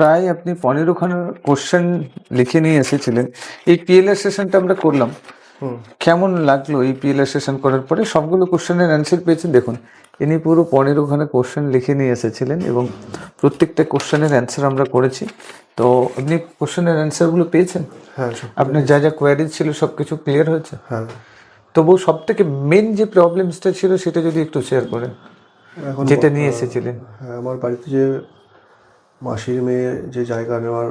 প্রায় আপনি 15খানা কোশ্চেন লিখে নিয়ে এসেছিলেন। এই পিএলআর সেশনটা আমরা করলাম, কেমন লাগলো? এই পিএলআর সেশন করার পরে সবগুলো কোশ্চেনের অ্যান্সার পেয়েছেন। দেখুন, ইনি পুরো 15খানা কোশ্চেন লিখে নিয়ে এসেছিলেন এবং প্রত্যেকটা কোশ্চেনের অ্যান্সার আমরা করেছি। তো আপনি কোশ্চেনের অ্যান্সারগুলো পেয়েছেন? হ্যাঁ, আপনার যা যা কোয়ারি ছিল সব কিছু ক্লিয়ার হয়েছে? হ্যাঁ। তবু সব থেকে মেন যে প্রবলেমসটা ছিল সেটা যদি একটু শেয়ার করেন, এখন যেটা নিয়ে এসেছিলেন। হ্যাঁ, আমার বাড়িতে যে মাসির মেয়ে যে জায়গা নেওয়ার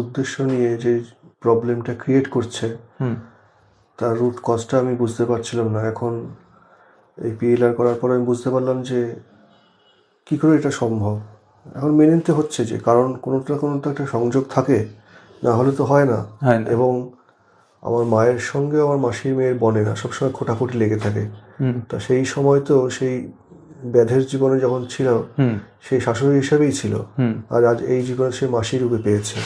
উদ্দেশ্য নিয়ে যে প্রবলেমটা ক্রিয়েট করছে, তার রুট কজটা আমি বুঝতে পারছিলাম না। এখন এই পিএলআর করার পর আমি বুঝতে পারলাম যে কী করে এটা সম্ভব। এখন মেনে নিতে হচ্ছে যে কারণ কোনোটা একটা সংযোগ থাকে, না হলে তো হয় না। এবং আমার মায়ের সঙ্গে আমার মাসির মেয়ের বনে না, সবসময় খোঁটাখুটি লেগে থাকে। তা সেই সময় তো সেই ব্যাধের জীবনে যখন ছিল, সেই শাশুড়ি হিসাবেই ছিল, আর আজ এই জীবনে সে মাসি রূপে পেয়েছে।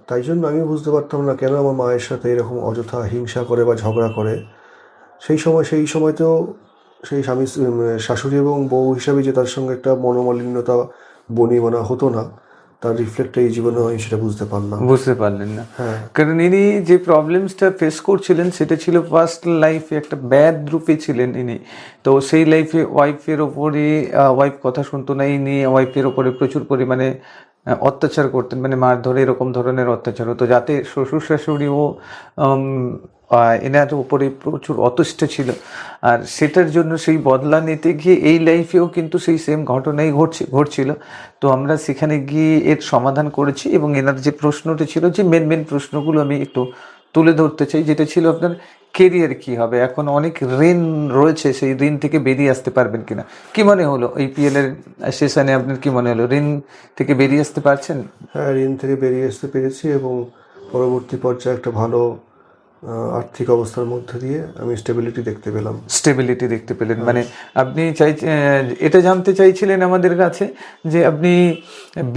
তাই জন্য আমি বুঝতে পারতাম না কেন আমার মায়ের সাথে এরকম অযথা হিংসা করে বা ঝগড়া করে। সেই সময়তেও সেই শাশুড়ি এবং বউ হিসাবে যে তার সঙ্গে একটা মনোমালিন্যতা বনিবনা হতো না, তার রিফ্লেক্ট এই জীবনে আমি সেটা বুঝতে পারলেন না। কারণ ইনি যে প্রবলেমসটা ফেস করছিলেন সেটা ছিল ফার্স্ট লাইফে একটা ব্যাড রূপে ছিলেন ইনি। তো সেই লাইফে ওয়াইফের ওপরে ওয়াইফ কথা শুনতো না, ইনি ওয়াইফের ওপরে প্রচুর পরিমাণে অত্যাচার করতেন, মানে মারধরে এরকম ধরনের অত্যাচার হতো, যাতে শ্বশুর শাশুড়িও এনার উপরে প্রচুর অতুষ্ট ছিল। আর সেটার জন্য সেই বদলা নিতে গিয়ে এই লাইফেও কিন্তু সেই সেম ঘটনাই ঘটছিল। তো আমরা সেখানে গিয়ে এর সমাধান করেছি এবং এনার যে প্রশ্নটি ছিল, যে মেন প্রশ্নগুলো আমি একটু তুলে ধরতে চাই, যেটা ছিল আপনার কেরিয়ার কি হবে। এখন অনেক ঋণ রয়েছে, সেই ঋণ থেকে বেরিয়ে আসতে পারবেন কিনা, কি মনে হলো এই পিএলএর সেশনে আপনার কি মনে হলো? ঋণ থেকে বেরিয়ে আসতে পারছেন? হ্যাঁ, ঋণ থেকে বেরিয়ে আসতে পেরেছি এবং পরবর্তী পর্যায়ে একটা ভালো আর্থিক অবস্থার মধ্যে দিয়ে আমি স্টেবিলিটি দেখতে পেলেন। মানে আপনি এটা জানতে চাইছিলেন আমাদের কাছে যে আপনি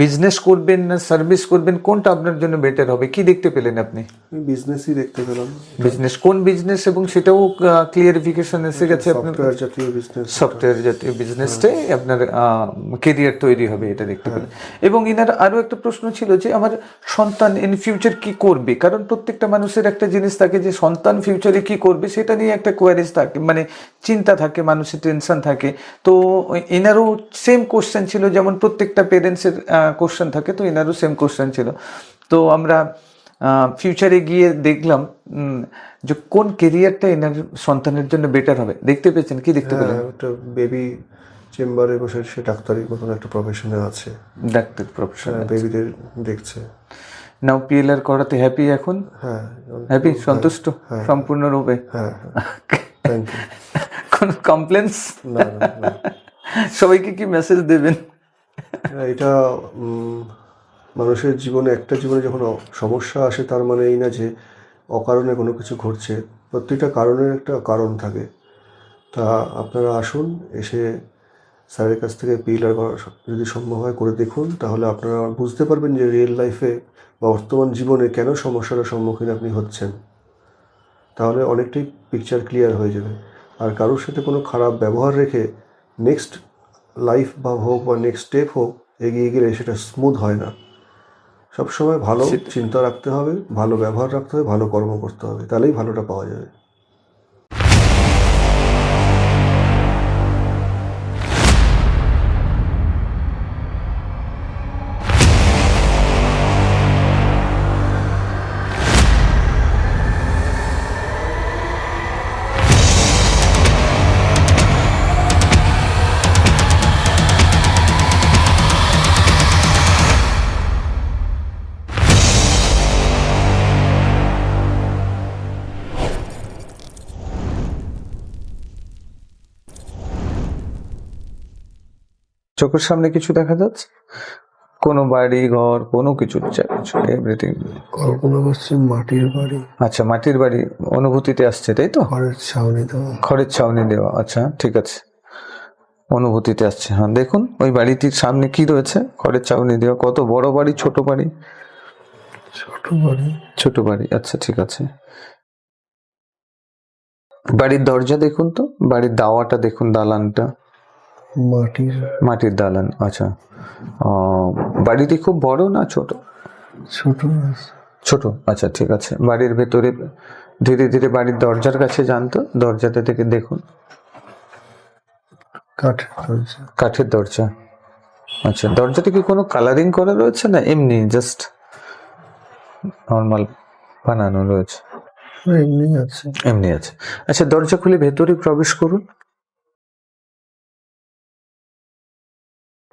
বিজনেস করবেন না সার্ভিস করবেন, কোনটা আপনার জন্য বেটার হবে, কি দেখতে পেলেন আপনি? বিজনেসই দেখতে পেলাম। বিজনেস, কোন বিজনেস? এবং সেটাও ক্লিয়ারিফিকেশন এসে গেছে আপনার? সফটওয়্যার জাতীয় বিজনেসটাই আপনার কেরিয়ার তৈরি হবে, এটা দেখতে পেলেন। এবং ইনার আরও একটা প্রশ্ন ছিল যে আমার সন্তান ইন ফিউচার কি করবে, কারণ প্রত্যেকটা মানুষের একটা জিনিস থাকে যে সন্তান ফিউচারে কি করবে সেটা নিয়ে একটা কোয়ারিজ থাকে, মানে চিন্তা থাকে, মানুষের টেনশন থাকে। তো এনারও সেম কোশ্চেন ছিল, যেমন প্রত্যেকটা পেরেন্টসের কোশ্চেন থাকে, তো এনারও সেম কোশ্চেন ছিল। তো আমরা ফিউচারে গিয়ে দেখলাম যে কোন কেরিয়ারটা এনার সন্তানের জন্য বেটার হবে। দেখতে পেয়েছেন? কি দেখতে পেলেন? একটা বেবি চেম্বারে বসে সে ডাক্তারির মতন একটা প্রফেশনে আছে, ডাক্তার প্রফেশন, বেবিদের দেখছে। নাও পিএলআর করাতে হ্যাপি এখন? হ্যাঁ, হ্যাপি, সন্তুষ্ট সম্পূর্ণরূপে? হ্যাঁ। কোনো কমপ্লেন্স? না। সবাইকে কি মেসেজ দেবেন? এটা মানুষের জীবনে যখন সমস্যা আসে, তার মানে এই না যে অকারণে কোনো কিছু ঘটছে। প্রত্যেকটা কারণের একটা কারণ থাকে। তা আপনারা আসুন, এসে স্যারের কাছ থেকে পিএলআর যদি সম্ভব হয় করে দেখুন, তাহলে আপনারা বুঝতে পারবেন যে রিয়েল লাইফে বা বর্তমান জীবনে কেন সমস্যার সম্মুখীন আপনি হচ্ছেন। তাহলে অনেকটাই পিকচার ক্লিয়ার হয়ে যাবে। আর কারোর সাথে কোনো খারাপ ব্যবহার রেখে নেক্সট লাইফ হোক বা নেক্সট স্টেপ হোক, এগিয়ে গেলে সেটা স্মুথ হয় না। সবসময় ভালো চিন্তা রাখতে হবে, ভালো ব্যবহার রাখতে হবে, ভালো কর্ম করতে হবে, তাহলেই ভালোটা পাওয়া যাবে। চোখের সামনে কিছু দেখা যাচ্ছে? কোনো বাড়ি ঘর, কোনো কিছু? এভরিথিং। কল্পনা করছি মাটির বাড়ি। আচ্ছা, মাটির বাড়ি অনুভূতিতে আসছে, তাই তো? খড়ের ছাউনি দেওয়া। আচ্ছা, ঠিক আছে, অনুভূতিতে আসছে। হ্যাঁ, দেখুন ওই বাড়িটির সামনে কি রয়েছে? খড়ের ছাউনি দেওয়া। কত বড় বাড়ি, ছোট বাড়ি? ছোট বাড়ি। আচ্ছা, ঠিক আছে। বাড়ির দরজা দেখুন তো, বাড়ির দাওয়াটা দেখুন, দালানটা, মাটির দালান। আচ্ছা, বাড়িটি খুব বড় না ছোট? ছোট। আচ্ছা, ঠিক আছে। বাড়ির ভেতরে ধীরে ধীরে বাড়ির দরজার কাছে যান তো, দরজাটা থেকে দেখুন। কাঠের দরজা। আচ্ছা, দরজাটা কি কোনো কালারিং করা রয়েছে না এমনি জাস্ট নর্মাল বানানো রয়েছে? এমনি আছে। আচ্ছা, দরজা খুলে ভেতরে প্রবেশ করুন।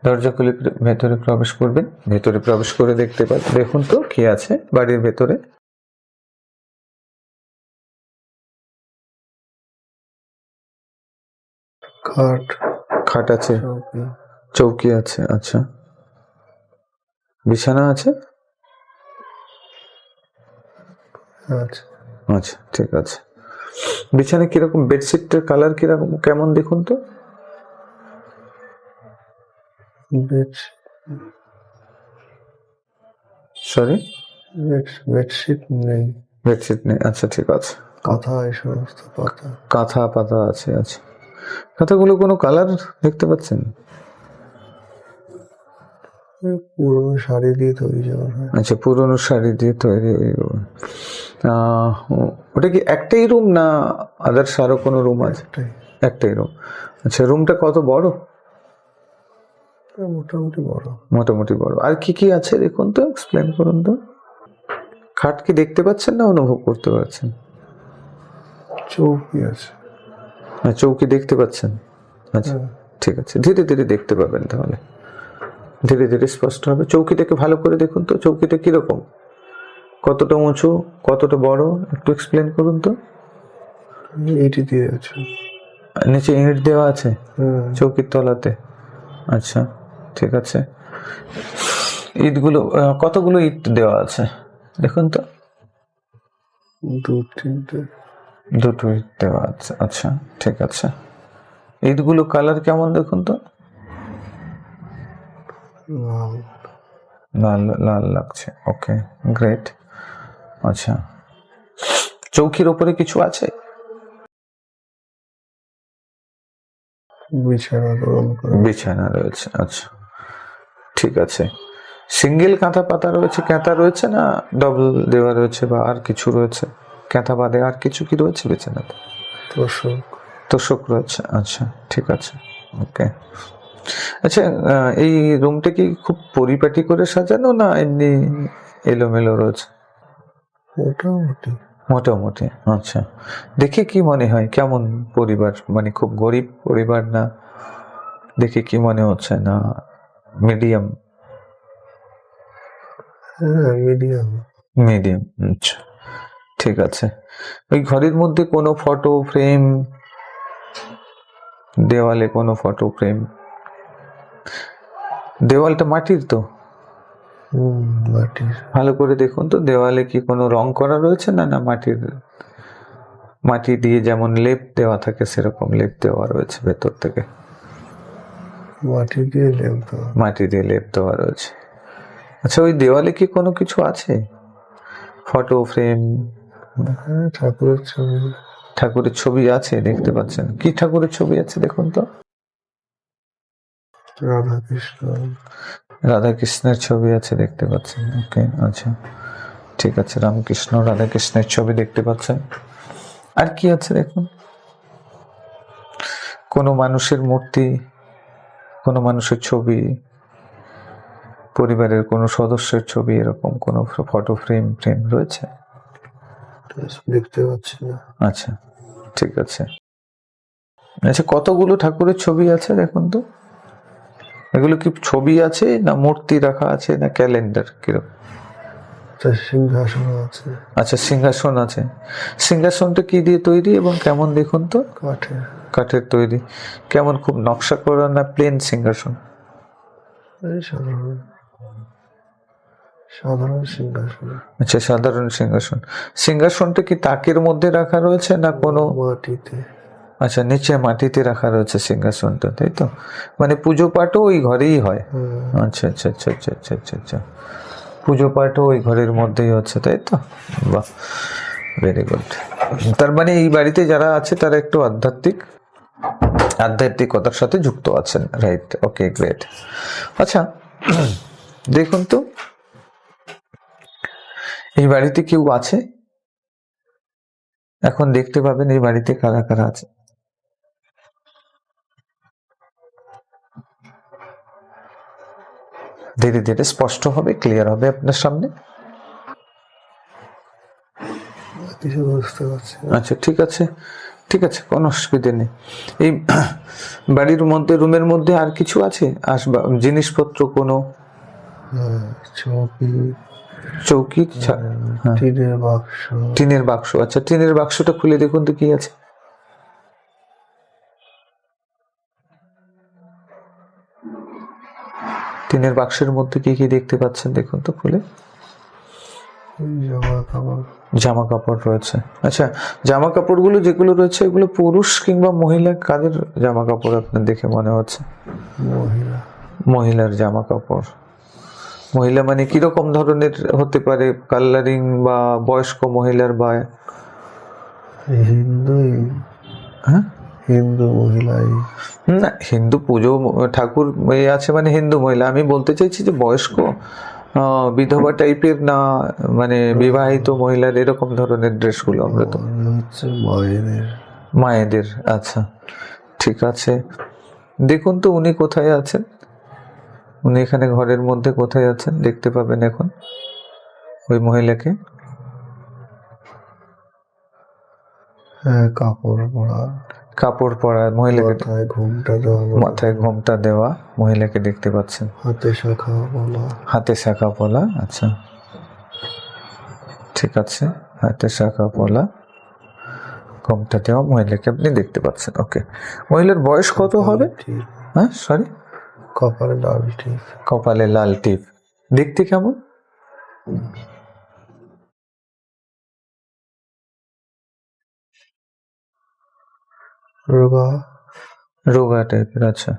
দরজা খুলে ভেতরে প্রবেশ করবেন। ভেতরে প্রবেশ করে দেখুন তো কি আছে বাড়ির ভেতরে। খাট আছে, চৌকি আছে। আচ্ছা, বিছানা আছে। আচ্ছা, ঠিক আছে। বিছানা কিরকম? বেডশিটের কালার কিরকম, কেমন দেখুন তো। সরি, বেডশিট নেই। আচ্ছা, ঠিক আছে। কাঁথা পাতা আছে। আচ্ছা, কাঁথাগুলো কোনো কালার দেখতে পাচ্ছেন? পুরনো শাড়ি দিয়ে তৈরি। আচ্ছা, পুরনো শাড়ি দিয়ে তৈরি। ওটা কি একটাই রুম না আদার্স আরো কোনো রুম আছে? একটাই রুম। আচ্ছা, রুমটা কত বড়? মোটামুটি বড়। আর কি কি আছে দেখুন তো, এক্সপ্লেন করুন তো। খাট কি দেখতে পাচ্ছেন না অনুভব করতে পারছেন? চৌকি আছে। চৌকি দেখতে পাচ্ছেন? আচ্ছা, ঠিক আছে। ধীরে ধীরে দেখতে পাবেন, তাহলে ধীরে ধীরে স্পষ্ট হবে। চৌকিটাকে ভালো করে দেখুন তো, চৌকিটা কিরকম, কতটা উঁচু, কতটা বড়, একটু এক্সপ্লেন করুন তো। ইট দিয়ে আছে, নিচে ইট দেওয়া আছে চৌকির তলাতে। আচ্ছা, ঠিক আছে। ইটগুলো কতগুলো ইট দেওয়া আছে দেখুন তো। দুটো ইট দেওয়া আছে। আচ্ছা, ঠিক আছে। ইটগুলো কালার কেমন দেখুন তো। লাল লাগছে। ওকে, গ্রেট। আচ্ছা, চৌকির ওপরে কিছু আছে? বিছানা রয়েছে। আচ্ছা, ঠিক আছে। সিঙ্গেল কাঁথা পাতা রয়েছে, কাঁথা রয়েছে না ডবল দেওয়া রয়েছে বা আর কিছু রয়েছে? কাঁথা বাদে আর কিছু কি রয়েছে বিছানাতে? তোষক রয়েছে। আচ্ছা, ঠিক আছে। ওকে। আচ্ছা, এই রুমটা কি খুব পরিপাটি করে সাজানো না এমনি এলোমেলো রয়েছে? মোটামুটি। আচ্ছা, দেখে কি মনে হয় কেমন পরিবার, মানে খুব গরিব পরিবার না? দেখে কি মনে হচ্ছে না মিডিয়াম? মিডিয়াম। আচ্ছা, ঠিক আছে। ওই ঘরের মধ্যে কোনো ফটো ফ্রেম, দেওয়ালে কোনো ফটো ফ্রেম? দেওয়ালটা মাটির তো? ভালো করে দেখুন তো, দেওয়ালে কি কোনো রং করা রয়েছে না না মাটি দিয়ে যেমন লেপ দেওয়া থাকে সেরকম লেপ দেওয়া রয়েছে ভেতর থেকে? মাটি দিয়ে লেপ দেওয়া রয়েছে। আচ্ছা, ওই দেওয়ালে কি কোনো কিছু আছে, ফটো ফ্রেম? ঠাকুরের ছবি আছে দেখতে পাচ্ছেন। কি ঠাকুরের ছবি আছে দেখুন তো। রাধাকৃষ্ণের ছবি আছে দেখতে পাচ্ছেন। ওকে, আচ্ছা, ঠিক আছে। রামকৃষ্ণ রাধাকৃষ্ণের ছবি দেখতে পাচ্ছেন। আর কি আছে দেখুন। কোনো মানুষের মূর্তি, কোনো মানুষের ছবি, পরিবারের কোনো সদস্যের ছবি, এরকম কোনো ফটো ফ্রেম রয়েছে? দেখতে পাচ্ছি না। আচ্ছা, ঠিক আছে। আচ্ছা, কতগুলো ঠাকুরের ছবি আছে দেখুন তো। এগুলো কি ছবি আছে না মূর্তি রাখা আছে না ক্যালেন্ডার কিরকম? সিংহাসন আছে। আচ্ছা, সিংহাসন আছে। সিংহাসনটা কি দিয়ে তৈরি এবং কেমন দেখুন তো? কাঠের তৈরি। কেমন, খুব নকশা করা না প্লেন সিংহাসন? সাধারণ সিংহাসন। আচ্ছা, সাধারণ সিংহাসন। সিংহাসনটা কি তাকের মধ্যে রাখা রয়েছে না কোনো মাটিতে? আচ্ছা, নিচে মাটিতে রাখা রয়েছে সিংহাসনটা, তাই তো? মানে পুজো পাঠও ওই ঘরেই হয়? আচ্ছা আচ্ছা আচ্ছা আচ্ছা আচ্ছা আচ্ছা আচ্ছা, পুজো পাঠও ওই ঘরের মধ্যেই হচ্ছে, তাই তো? বাহ, ভেরি গুড। তার মানে এই বাড়িতে যারা আছে তারা একটু আধ্যাত্মিক। আধ্যাত্মিকতার সাথে যুক্ত আছেন, রাইট, ওকে, গ্রেট। আচ্ছা, দেখুন তো এই বাড়িতে কেউ আছে? এখন দেখতে পাবেন এই বাড়িতে কারা কারা আছে। ধীরে ধীরে স্পষ্ট হবে, ক্লিয়ার হবে আপনার সামনে। আচ্ছা, ঠিক আছে, ঠিক আছে, কোনো অসুবিধা নেই। এই বাড়ির মধ্যে, রুমের মধ্যে আর কিছু আছে আসবাব, জিনিসপত্র কোনো? চৌকি, টিনের বাক্স। আচ্ছা, টিনের বাক্সটা খুলে দেখুন তো কি আছে। টিনের বাক্সের মধ্যে কি কি দেখতে পাচ্ছেন দেখুন তো খুলে। জামা কাপড় রয়েছে। আচ্ছা, জামা কাপড়গুলো যেগুলো রয়েছে এগুলো পুরুষ কিংবা মহিলা, কাদের জামা কাপড় আপনার দেখে মনে হচ্ছে? মহিলার জামা কাপড়। মহিলা মানে কিরকম ধরনের হতে পারে? কালারিং বা বয়স্ক মহিলার বা হিন্দু মহিলাই? না, হিন্দু পুজো ঠাকুর আছে মানে হিন্দু মহিলা। আমি বলতে চাইছি যে বয়স্ক বিধবা টাইপের না, মানে বিবাহিত মহিলার এরকম ধরনের ড্রেসগুলো আমরা তো মায়েদের। আচ্ছা, ঠিক আছে, দেখুন তো উনি কোথায় আছেন। উনি এখানে ঘরের মধ্যে কোথায় আছেন দেখতে পাবেন এখন ওই মহিলাকে। কাপড় পরা মহিলাকে, মাথায় ঘোমটা দেওয়া মহিলাকে দেখতে পাচ্ছেন। হাতে শাখা পলা। আচ্ছা, ঠিক আছে, হাতে শাখা পলা, ঘোমটা দেওয়া মহিলাকে আপনি দেখতে পাচ্ছেন। ওকে, মহিলার বয়স কত হবে? হ্যাঁ, সরি, কপালে লাল টিপ। দেখতে কেমন? রোগা টাইপের। আচ্ছা,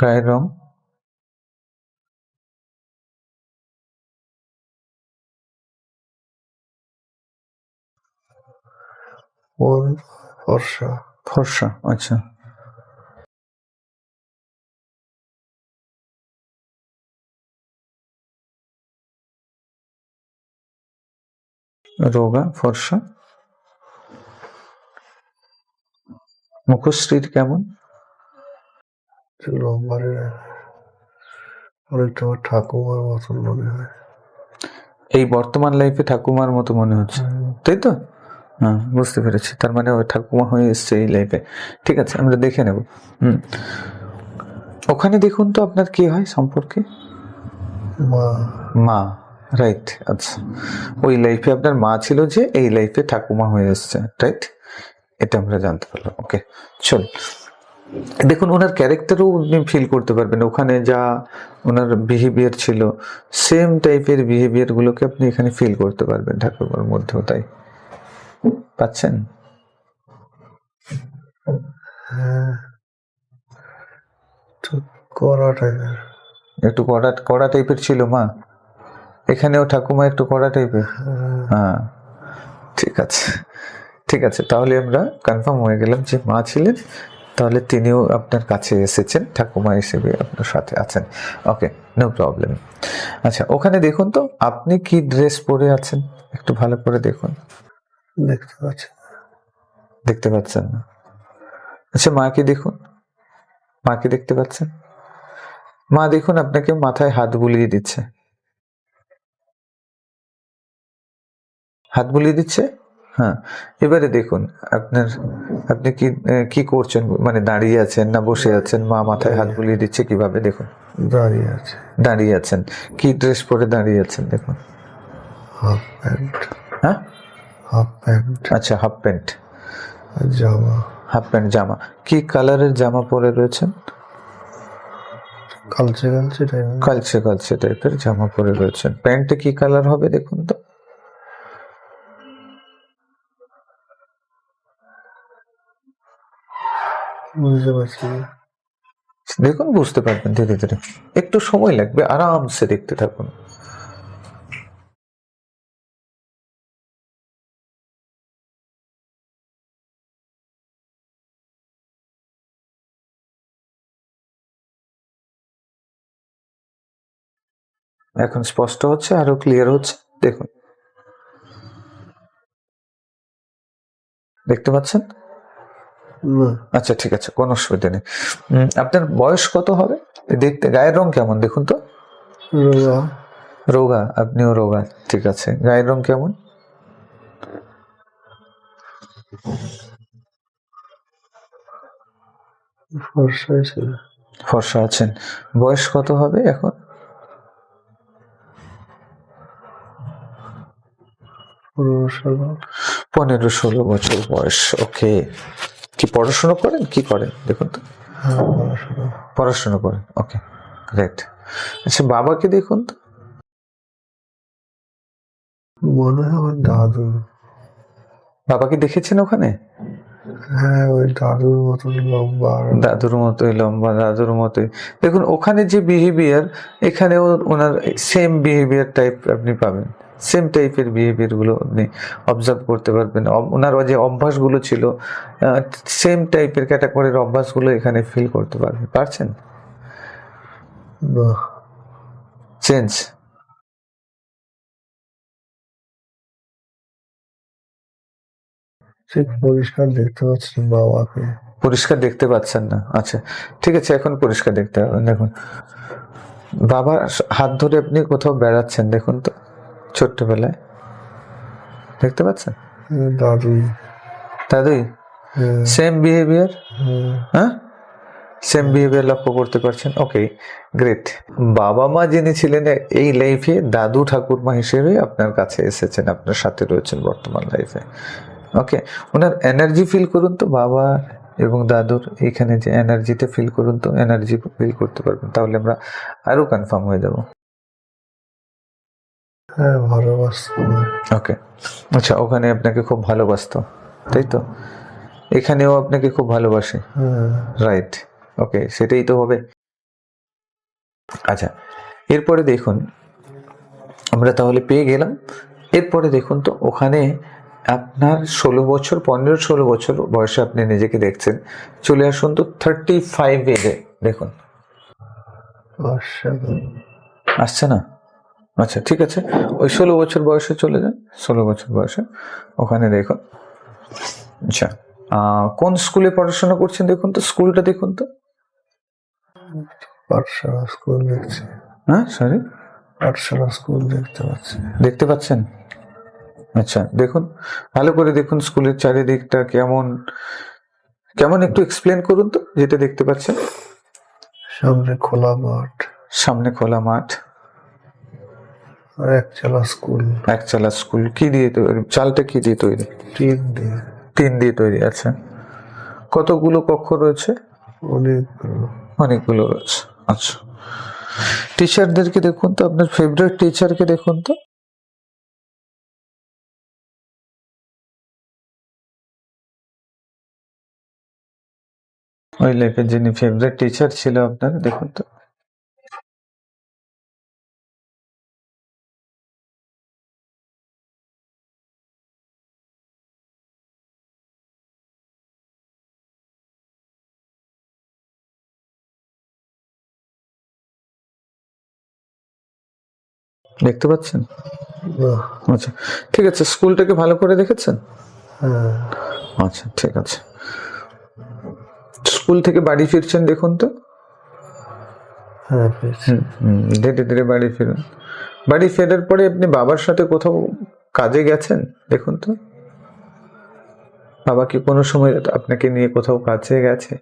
গায়ের রং? ফর্সা। আচ্ছা, রোগা ফর্সা। মুখশ্রীর কেমন? ঠাকুমার মতন মনে হয়। এই বর্তমান লাইফে ঠাকুমার মতো মনে হচ্ছে, তাই তো? হ্যাঁ, বুঝতে পেরেছি, তার মানে ওই ঠাকুমা হয়ে এসছে এই লাইফে। ঠিক আছে, আমরা দেখে নেব। ওখানে দেখুন তো আপনার কি হয় সম্পর্কে? মা, রাইট। আচ্ছা, ওই লাইফে আপনার মা ছিল, যে এই লাইফে ঠাকুমা হয়ে এসছে, রাইট, এটা আমরা জানতে পারলাম। ওকে, চল দেখুন ওনার ক্যারেক্টারও আপনি ফিল করতে পারবেন। ওখানে যা ওনার বিহেভিয়ার ছিল, সেম টাইপের বিহেভিয়ার গুলোকে আপনি এখানে ফিল করতে পারবেন ঠাকুরমার মধ্যেও, তাই পাচ্ছেন? একটু কড়া টাইপের ছিল মা, এখানেও ঠাকুমা একটু কড়া টাইপের। হ্যাঁ, ঠিক আছে, ঠিক আছে, তাহলে আমরা কনফার্ম হয়ে গেলাম যে মা ছিলেন, তাহলে তিনিও আপনার কাছে এসেছেন, ঠাকুমা হিসেবে আপনার সাথে আছেন। ওকে, নো প্রবলেম। আচ্ছা, ওখানে দেখুন তো আপনি কি ড্রেস পরে আছেন, একটু ভালো করে দেখুন। দেখতে পাচ্ছেন না? আচ্ছা, মাকে দেখুন, মাকে দেখতে পাচ্ছেন? মা দেখুন আপনাকে মাথায় হাত বুলিয়ে দিচ্ছে, হাত বুলিয়ে দিচ্ছে। হ্যাঁ, এবারে দেখুন আপনি কি করছেন, মানে দাঁড়িয়ে আছেন না বসে আছেন? মা মাথায় হাত বুলিয়ে দিচ্ছে কিভাবে দেখুন? দাঁড়িয়ে আছেন। কি ড্রেস পরে দাঁড়িয়ে আছেন দেখুন? Half pant. হ্যাঁ, হাফ প্যান্ট। আচ্ছা, হাফ প্যান্ট, জামা। হাফ প্যান্ট জামা। কি কালারের জামা পরে রয়েছেন? কালচে টাইপের জামা পরে রয়েছেন। প্যান্টে কি কালার হবে দেখুন তো? বুঝতে পারছি। দেখুন, বুঝতে পারবেন ধীরে ধীরে, একটু সময় লাগবে, আরামসে দেখতে থাকুন। এখন স্পষ্ট হচ্ছে, আরো ক্লিয়ার হচ্ছে, দেখুন, দেখতে পাচ্ছেন? না, আচ্ছা ঠিক আছে, কোনো অসুবিধা নেই। আপনার বয়স কত হবে? দেখতে গায়ের রং কেমন দেখুন তো? রোগা, রোগা, আপনিও রোগা, ঠিক আছে। গায়ের রং কেমন? ফর্সা ছিল। ফর্সা আছেন। বয়স কত হবে এখন? 15-16। 15-16 বছর বয়স। ওকে। কি পড়াশোনা করেন, কি করেন দেখুন তো? হ্যাঁ, পড়াশোনা। পড়াশোনা করেন, ওকে, গ্রেট। আচ্ছা, বাবাকে দেখুন তো। মনে হয় আমার দাদু। বাবাকে দেখেছেন ওখানে? হ্যাঁ, ওই দাদুর মতন লম্বা। দাদুর মতোই লম্বা, দাদুর মতোই। দেখুন ওখানে যে বিহেভিয়ার, এখানেও ওনার সেম বিহেভিয়ার টাইপ আপনি পাবেন। সেম টাইপের বিহেভিয়ার গুলো আপনি অবজার্ভ করতে পারবেন। ওনার যে অভ্যাসগুলো ছিল, সেম টাইপের ক্যাটাগরির অভ্যাসগুলো এখানে ফিল করতে পারবেন। পারছেন? না, চেঞ্জ। ঠিক পরিষ্কার দেখতে পাচ্ছি না বাবাকে। পরিষ্কার দেখতে পাচ্ছেন না? আচ্ছা ঠিক আছে, এখন পরিষ্কার দেখতে পাবেন। দেখুন বাবার হাত ধরে আপনি কোথাও বেড়াচ্ছেন, দেখুন তো, ছোট্টবেলায় দেখতে পাচ্ছেন? দাদুই। দাদুই হ্যাঁ, সেম বিহেভিয়ার, হ্যাঁ, হ্যাঁ, সেম বিহেভিয়ার লক্ষ্য করতে পারছেন। ওকে, গ্রেট। বাবা মা যিনি ছিলেন এই লাইফে দাদু ঠাকুরমা হিসেবে আপনার কাছে এসেছেন, আপনার সাথে রয়েছেন বর্তমান লাইফে। ওকে, ওনার এনার্জি ফিল করুন তো, বাবা এবং দাদুর এখানে যে এনার্জিটা ফিল করুন তো, এনার্জি ফিল করতে পারবেন, তাহলে আমরা আরো কনফার্ম হয়ে যাব। হ্যাঁ, ভালোবাসতো। ওকে, আচ্ছা, ওখানে আপনাকে খুব ভালোবাসতো, তাই তো? এখানেও আপনাকে খুব ভালোবাসে, হ্যাঁ, রাইট? ওকে, সেটাই তো হবে। আচ্ছা, এরপরে দেখুন, আমরা তাহলে পেয়ে গেলাম। এরপরে দেখুন তো, ওখানে আপনার 16 বছর, 15-16 বছর বয়সে আপনি নিজেকে দেখছেন। চলে আসুন তো 35 এজে, দেখুন আসছে না? আচ্ছা ঠিক আছে, ওই 16 বছর বয়সে চলে যান। 16 বছর বয়সে ওখানে দেখুন। আচ্ছা, কোন স্কুলে পড়াশোনা করছেন দেখুন তো, স্কুলটা দেখুন তো। পাঠশালা স্কুল দেখছি। হ্যাঁ, সরি, পাঠশালা স্কুল দেখতে পাচ্ছি। দেখতে পাচ্ছেন? আচ্ছা দেখুন, ভালো করে দেখুন স্কুলের চারিদিকটা কেমন কেমন, একটু এক্সপ্লেন করুন তো যেটা দেখতে পাচ্ছেন। সামনে খোলা মাঠ, সামনে খোলা মাঠ, আর একচালা স্কুল। একচালা স্কুল। কি দিয়ে তৈরি? চালটা কি দিয়ে তৈরি? টিন দিয়ে। টিন দিয়ে তৈরি। আচ্ছা, কতগুলো কক্ষ রয়েছে? অনেকগুলো। অনেকগুলো রয়েছে। আচ্ছা, টিচারদেরকে দেখুন তো, আপনার ফেভারিট টিচারকে দেখুন তো। ওই লাইফের যিনি ফেভারিট টিচার ছিল আপনার, দেখুন তো। দেখতে পাচ্ছেন? না। আচ্ছা ঠিক আছে, স্কুলটাকে ভালো করে দেখেছেন? হ্যাঁ, আচ্ছা ঠিক আছে। স্কুল থেকে বাড়ি ফিরছেন, দেখুন তো। হ্যাঁ, পেয়েছি। ধীরে ধীরে বাড়ি ফিরুন। বাড়ি ফেরার পরে আপনি বাবার সাথে কোথাও কাজে গেছেন, দেখুন তো। বাবা কি কোনো সময় আপনাকে নিয়ে কোথাও কাজে গেছে?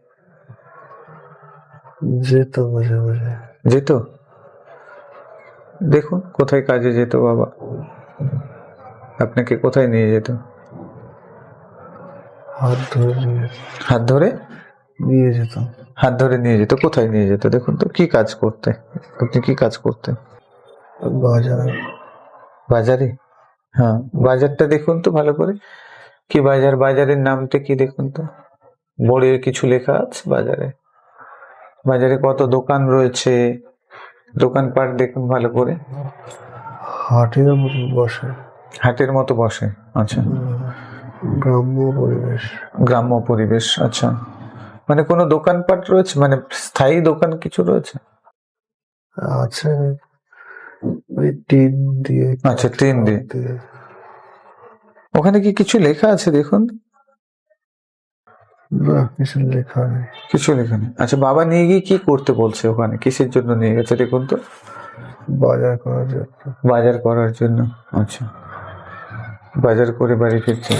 যেত মাঝে মাঝে। যেত? দেখুন কোথায় কাজে যেত বাবা, আপনাকে কোথায় নিয়ে যেত? হাত ধরে নিয়ে হাত ধরে নিয়ে যেতাম। হাত ধরে নিয়ে যেত? কোথায় নিয়ে যেত দেখুন তো? কি কাজ করতে? আপনি কি কাজ করতেন? বাজার। বাজারে? হ্যাঁ, বাজারটা দেখুন তো ভালো করে। কি বাজার? বাজারের নামটা কি দেখুন তো। বোর্ডে কিছু লেখা আছে বাজারে? বাজারে কত দোকান রয়েছে, দোকানপাট দেখুন ভালো করে। হাটের মতন বসে। হাটের মতো বসে। আচ্ছা, গ্রাম্য পরিবেশ। গ্রাম্য পরিবেশ। আচ্ছা, মানে কোনো দোকানপাট রয়েছে, মানে স্থায়ী দোকান কিছু রয়েছে? আছে ওই টিন দিয়ে, আচ্ছা, টিন দিয়ে। দিয়ে ওখানে কি কিছু লেখা আছে দেখুন? না, কিছু লেখা নেই। কিছু লেখা নেই। আচ্ছা, বাবা নিয়ে গিয়ে কি করতে বলছে ওখানে, কিসের জন্য নিয়ে গেছে দেখুন তো? বাজার করার জন্য। বাজার করার জন্য। আচ্ছা, বাজার করে বাড়ি ফিরছে।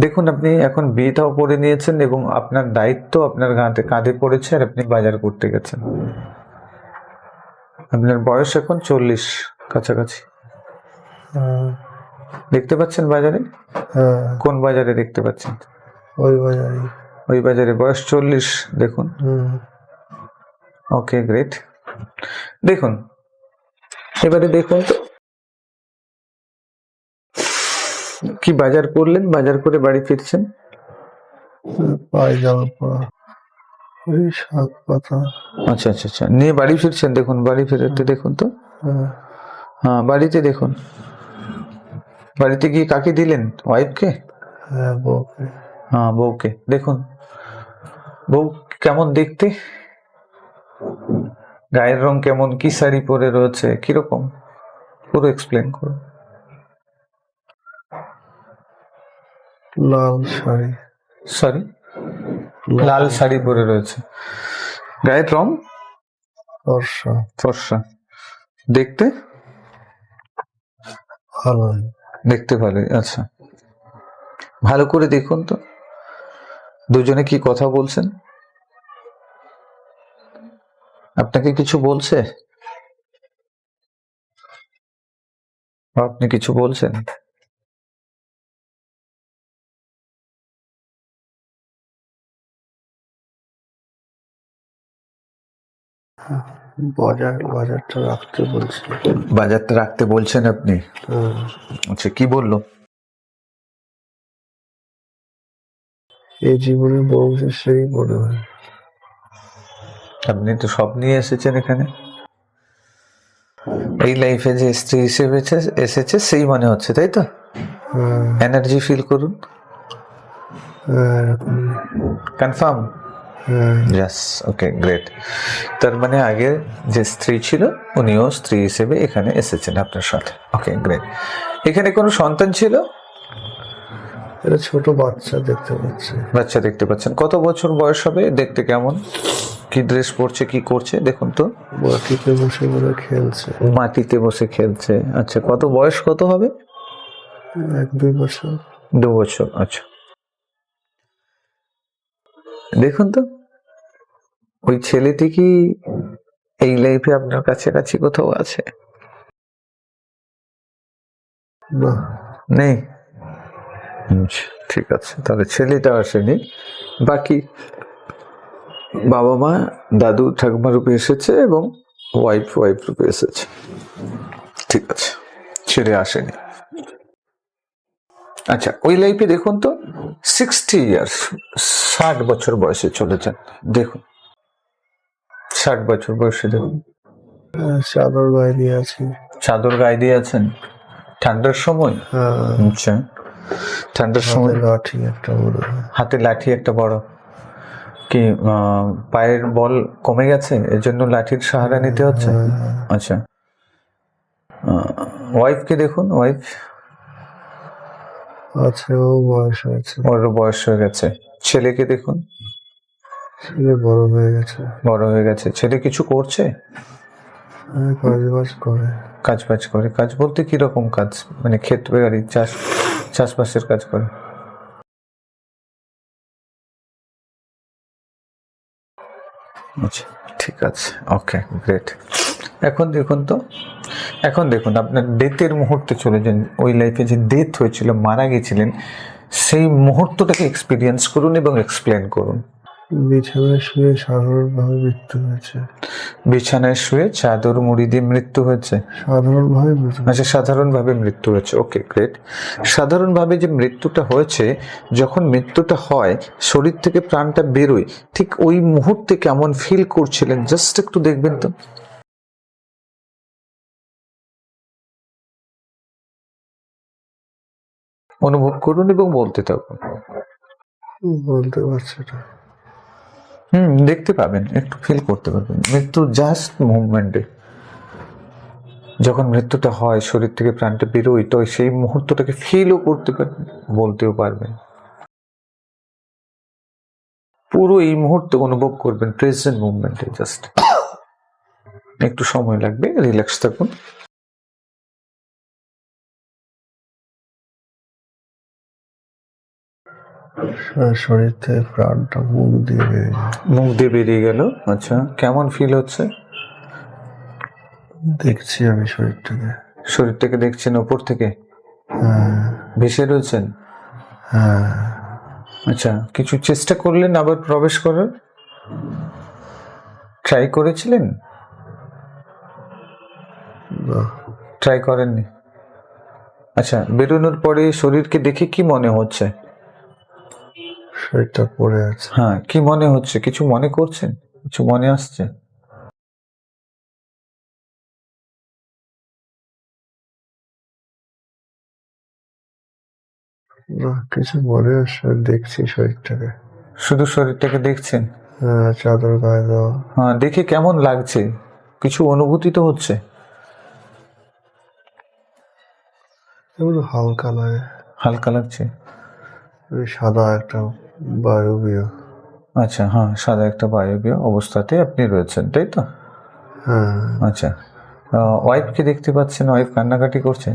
দেখুন, আপনি এখন বিয়েটাও করে নিয়েছেন এবং আপনার দায়িত্ব আপনার কাঁধে পড়েছে, আর আপনি বাজার করতে গেছেন। আপনার বয়স এখন 40 কাছাকাছি। হ্যাঁ, দেখতে পাচ্ছেন বাজারে? হ্যাঁ, কোন বাজারে দেখতে পাচ্ছেন? ওই বাজারে। ওই বাজারে, বয়স 40, দেখুন। হুম, ওকে, গ্রেট। দেখুন, এবারে দেখুন তো কি বাজার করলেন, বাজার করে বাড়ি ফিরছেন। পায়জামা পরা, ওই শাক পাতা। আচ্ছা আচ্ছা আচ্ছা, নিয়ে বাড়ি ফিরছেন। দেখুন, বাড়ি ফেরতে দেখুন তো। হ্যাঁ, হ্যাঁ, বাড়িতে দেখুন। বাড়িতে গিয়ে কাকে দিলেন? ওয়াইফকে? হ্যাঁ, বউকে। হ্যাঁ, বউকে। দেখুন, বউ কেমন দেখতে, গায়ের রং কেমন, কি শাড়ি পরে রয়েছে, কিরকম, পুরো এক্সপ্লেন করুন। লাল শাড়ি। সরি, লাল শাড়ি পরে রয়েছে। গায়ের রং ফর্সা। ফর্সা। দেখতে ভালো। দেখতে ভালোই। আচ্ছা, ভালো করে দেখুন তো দুজনে কি কথা বলছেন। আপনাকে কিছু বলছে? আপনি কিছু বলছেন? বাজারটা রাখতে বলছি। বাজারটা রাখতে বলছেন আপনি? হ্যাঁ, আচ্ছা, কি বললো? এই জীবনে বউ সেই মনে হয়। আপনি তো সব নিয়ে এসেছেন এখানে। এই লাইফে যে স্ত্রী হিসেবে এসেছে সেই মনে হচ্ছে, তাই তো? হ্যাঁ, এনার্জি ফিল করুন। হ্যাঁ, কনফার্ম? হ্যাঁ, ইয়াস, ওকে, গ্রেট। তার মানে আগে যে স্ত্রী ছিল উনিও স্ত্রী হিসেবে এখানে এসেছেন আপনার সাথে। ওকে, গ্রেট। এখানে কোনো সন্তান ছিল? এটা ছোট বাচ্চা দেখতে পাচ্ছি। বাচ্চা দেখতে পাচ্ছেন। কত বছর বয়স হবে? দেখতে কেমন, কি ড্রেস পরছে, কি করছে দেখুন তো। মাটিতে বসে বলে খেলছে। মাটিতে বসে খেলছে। আচ্ছা, কত বয়স কত হবে? 1-2 বছর। 2 বছর। আচ্ছা, দেখুন তো ওই ছেলেটি কি এই লাইফে আপনার কাছাকাছি কোথাও আছে? না, নেই। আচ্ছা, ঠিক আছে, তাহলে ছেলেটা আসেনি। বাকি বাবা মা, দাদু ঠাকুমা রূপে এসেছে এবং ওয়াইফ রূপে এসেছে। ঠিক আছে, ছেলে আসেনি। আচ্ছা, ওই লাইফে দেখুন তো 60 ইয়ার্স, 60 বছর বয়সে চলেছেন। দেখুন 60 বছর বয়সে দেখুন। চাদর গায়ে দিয়ে আছি। চাদর গায়ে দিয়ে আছেন ঠান্ডার সময়? হ্যাঁ, আচ্ছা, ঠান্ডার সময় লাঠি একটা বড়। হাতে লাঠি একটা বড়। কি পায়ের বল কমে গেছে, এর জন্য লাঠির সাহারা নিতে হচ্ছে? আচ্ছা, ওয়াইফকে দেখুন। ওয়াইফ আছে, ও বয়স হয়েছে। ওর বয়স হয়ে গেছে। ছেলেকে দেখুন। ছেলে বড় হয়ে গেছে। বড় হয়ে গেছে। ছেলে কিছু করছে? কাজবাজ করে। কাজবাজ করে? কাজ বলতে কিরকম কাজ? মানে ক্ষেত বাড়ি, চাষবাসের কাজ করে? আচ্ছা, ঠিক আছে, ওকে, গ্রেট। এখন দেখুন তো, এখন দেখুন আপনার ডেথের মুহূর্তে চলে যান। ওই লাইফে যে ডেথ হয়েছিল, মারা গেছিলেন, সেই মুহূর্তটাকে এক্সপিরিয়েন্স করুন এবং এক্সপ্লেন করুন। বিছানায় শুয়ে সাধারণভাবে মৃত্যু হয়েছে। বিছানায় শুয়ে চাদর মুড়ি দিয়ে মৃত্যু হয়েছে? সাধারণভাবে মৃত্যু। আচ্ছা, সাধারণভাবে মৃত্যু হয়েছে। ওকে, গ্রেট। সাধারণভাবে যে মৃত্যুটা হয়েছে, যখন মৃত্যুটা হয় শরীর থেকে প্রাণটা বেরোয়, ঠিক ওই মুহূর্তে কেমন ফিল করছিলেন জাস্ট একটু দেখবেন তো। অনুভব করুন এবং বলতে থাকুন। বলতে পারছি না। দেখতে পাবেন, একটু ফিল করতে পারবেন মৃত্যু জাস্ট মুভমেন্টে। যখন মৃত্যুটা হয়, শরীর থেকে প্রাণটা বেরোয়, তো সেই মুহূর্তটাকে ফিলও করতে পারবেন, বলতেও পারবেন। পুরো এই মুহূর্তে অনুভব করবেন, প্রেজেন্ট মুভমেন্টে জাস্ট। একটু সময় লাগবে, রিল্যাক্স থাকুন। শরীর থেকে প্রাণটা মুখ দিয়ে বেরিয়ে যায়। মুখ দিয়ে বেরিয়ে গেল। আচ্ছা, কেমন ফিল হচ্ছে? দেখছি আমি শরীরটাকে দেখছেন ওপর থেকে? হ্যাঁ। ভেসে রয়েছেন? হ্যাঁ। আচ্ছা, কিছু চেষ্টা করলেন আবার প্রবেশ করার? ট্রাই করেছিলেন? না। ট্রাই করেননি? আচ্ছা, বেরোনোর পরে শরীরকে দেখে কি মনে হচ্ছে? শরীরটা পড়ে আছে। হ্যাঁ, কি মনে হচ্ছে? কিছু মনে করছেন? কিছু মনে আসছে? না, কিছু মনে আসছে, দেখছি শরীরটাকে। শুধু শরীরটাকে দেখছেন? হ্যাঁ, চাদর গায়ে দেওয়া। হ্যাঁ, দেখে কেমন লাগছে? কিছু অনুভূতি তো হচ্ছে? হালকা লাগে। হালকা লাগছে? সাদা একটা বায়বীয়। আচ্ছা, হ্যাঁ, সাদা একটা বায়বীয় অবস্থাতে আপনি রয়েছেন, তাই তো? হ্যাঁ। আচ্ছা, ওয়াইফকে দেখতে পাচ্ছেন? ওয়াইফ কান্নাকাটি করছে?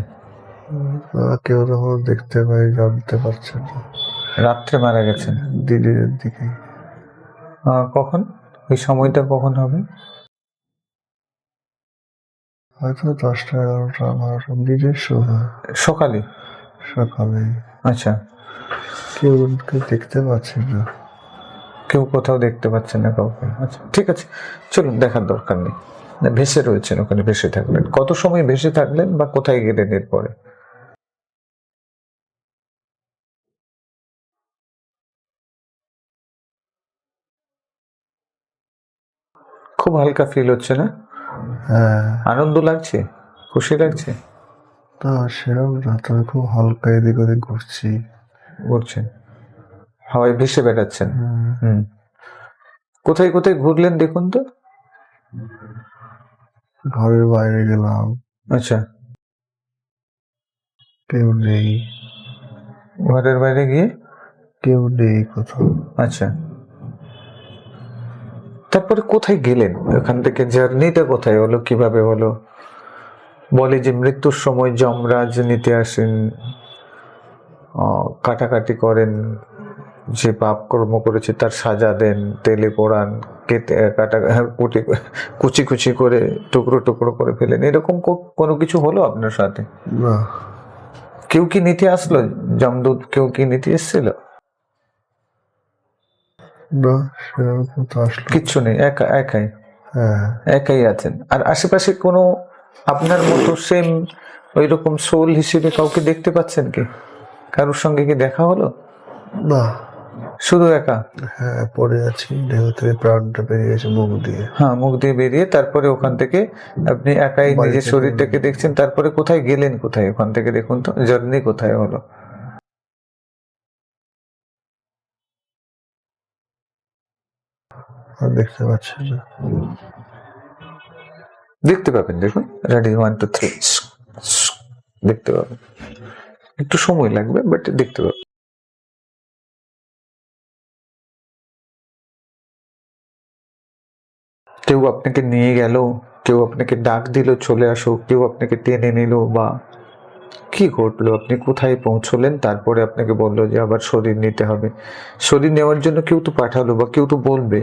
কেউ তখন দেখতে পাই, জানতে পারছে না। রাত্রে মারা গেছেন? দিনের দিকে। কখন? ওই সময়টা কখন হবে? হয়তো 10টা 11টা 12টা দিনের সময়। সকালে? সকালে। আচ্ছা, কেউ দেখতে পাচ্ছি না। কেউ কোথাও দেখতে পাচ্ছেন না কাউকে? আচ্ছা, ঠিক আছে, চলুন, দেখার দরকার নেই। ভেসে রয়েছেন, ওখানে ভেসে থাকলেন। কত সময় ভেসে থাকলেন বা কোথায় গেলেন এরপরে? খুব হালকা ফিল হচ্ছে না? হ্যাঁ। আনন্দ লাগছে? খুশি লাগছে? না, সেরকম না, তবে খুব হালকা এদিক ওদিক ঘুরছি। ঘুরছেন, হাওয়ায় ভেসে বেড়াচ্ছেন? হুম। কোথায় কোথায় ঘুরলেন দেখুন তো? ঘরের বাইরে গেলাম। আচ্ছা, কেউ নেই। ঘরের বাইরে গিয়ে? কেউ নেই কোথাও। আচ্ছা, তারপরে কোথায় গেলেন? ওখান থেকে জার্নিটা কোথায় হলো, কিভাবে হলো? বলে যে মৃত্যুর সময় যমরাজ নিতে আসেন, কাটাকাটি করেন, যে পাপ কর্ম করেছে তার সাজা দেন, তেলে পোড়ান, কেটে কুচি কুচি করে টুকরো টুকরো করে ফেলেন, এরকম কোনো কিছু হলো আপনার সাথে? না। কেউ কি নিতে আসলো? যমদূত কেউ কি নিতে এসেছিল? না, সেরকম তো আসলো। কিচ্ছু নেই, একা একাই? হ্যাঁ। একাই আছেন। আর আশেপাশে কোনো আপনার মতো সেম ওই রকম সোল হিসেবে কাউকে দেখতে পাচ্ছেন কি? কারোর সঙ্গে কি দেখা হলো? না। শুধু একা? হ্যাঁ, পড়ে আছি, দেহ থেকে প্রাণটা বেরিয়ে গেছে মুখ দিয়ে। হ্যাঁ, মুখ দিয়ে বেরিয়ে তারপরে ওখান থেকে আপনি একাই নিজের শরীরটাকে দেখছেন। তারপরে কোথায় গেলেন? কোথায় ওখান থেকে দেখুন তো, জার্নি কোথায় হলো? দেখতে পাচ্ছি না। দেখতে পাবেন, দেখুন, রেডি, 1 2 3, দেখতে পাবেন। একটু সময় লাগবে, বাট দেখতে পাবেন। কেউ আপনাকে নিয়ে গেল, কেউ আপনাকে ডাক দিল চলে আসো, কেউ আপনাকে টেনে নিল, বা কি ঘটলো? আপনি কোথায় পৌঁছলেন? তারপরে আপনাকে বললো যে আবার শরীর নিতে হবে। শরীর নেওয়ার জন্য কেউ তো পাঠালো, বা কেউ তো বলবে,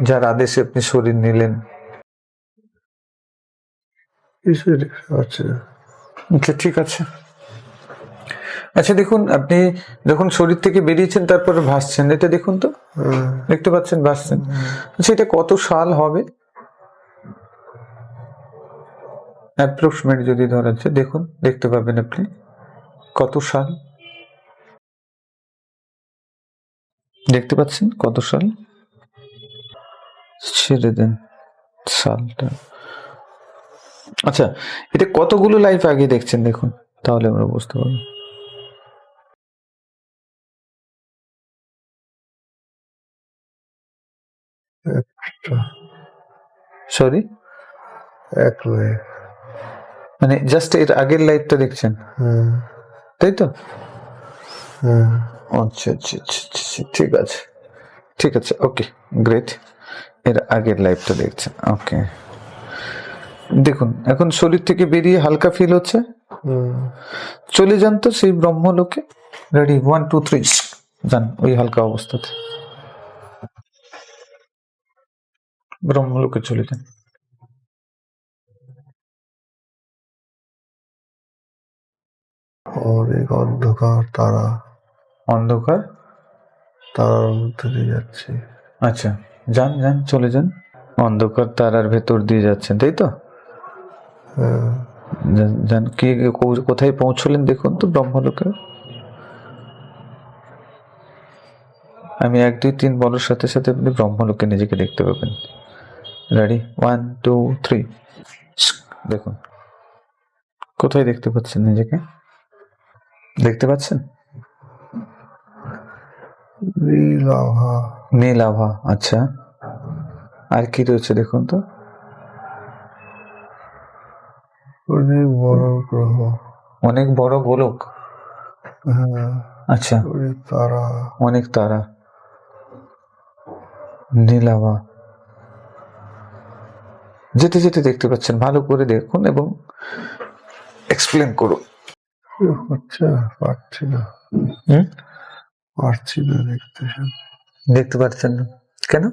যার আদেশে আপনি শরীর নিলেন। কিছুই দেখতে পাচ্ছি না। আচ্ছা, ঠিক আছে। আচ্ছা, দেখুন, আপনি যখন শরীর থেকে বেরিয়েছেন তারপরে ভাসছেন, এটা দেখুন তো, দেখতে পাচ্ছেন ভাসছেন। আচ্ছা, এটা কত সাল হবে অ্যাপ্রক্সিমেট যদি ধরা যায়? দেখুন, দেখতে পাবেন আপনি কত সাল দেখতে পাচ্ছেন, কত সাল? ছেড়ে দেন সালটা। আচ্ছা, এটা কতগুলো লাইফ আগে দেখছেন দেখুন, তাহলে আমরা বুঝতে পারবো। সরি, এক লাইফ, মানে জাস্ট এর আগের লাইফটা দেখছেন, তাই তো? আচ্ছা আচ্ছা আচ্ছা আচ্ছা, ঠিক আছে ঠিক আছে, ওকে গ্রেট। এর আগের লাইফটা দেখছেন, ওকে। দেখুন এখন শরীর থেকে বেরিয়ে হালকা ফিল হচ্ছে, চলে যান তো সেই ব্রহ্মলোকে। রেডি, 1 2 3 যান ওই হালকা অবস্থাতে, ব্রহ্মলোকে চলে যান। অনেক অন্ধকার তারা, অন্ধকার তারার মধ্যে দিয়ে যাচ্ছি। আচ্ছা, যান যান চলে যান, অন্ধকার তারার ভেতর দিয়ে যাচ্ছেন, তাই তো? যান, কি কোথায় পৌঁছলেন দেখুন তো ব্রহ্মলোকে। আমি 1 2 3 বলার সাথে সাথে আপনি ব্রহ্মলোকে নিজেকে দেখতে পাবেন। রেডি, 1 2 3 দেখুন কোথায় দেখতে পাচ্ছেন নিজেকে, দেখতে পাচ্ছেন? নীল আভা, আচ্ছা। আর কি রয়েছে দেখুন তো? অনেক বড় গ্রহ, অনেক বড় গোলক, আচ্ছা। তারা, অনেক তারা, নীল আভা, যেতে যেতে দেখতে পাচ্ছেন, ভালো করে দেখুন এবং এক্সপ্লেন করুন। পারছি না, পারছি না দেখতে পাচ্ছেন না কেন?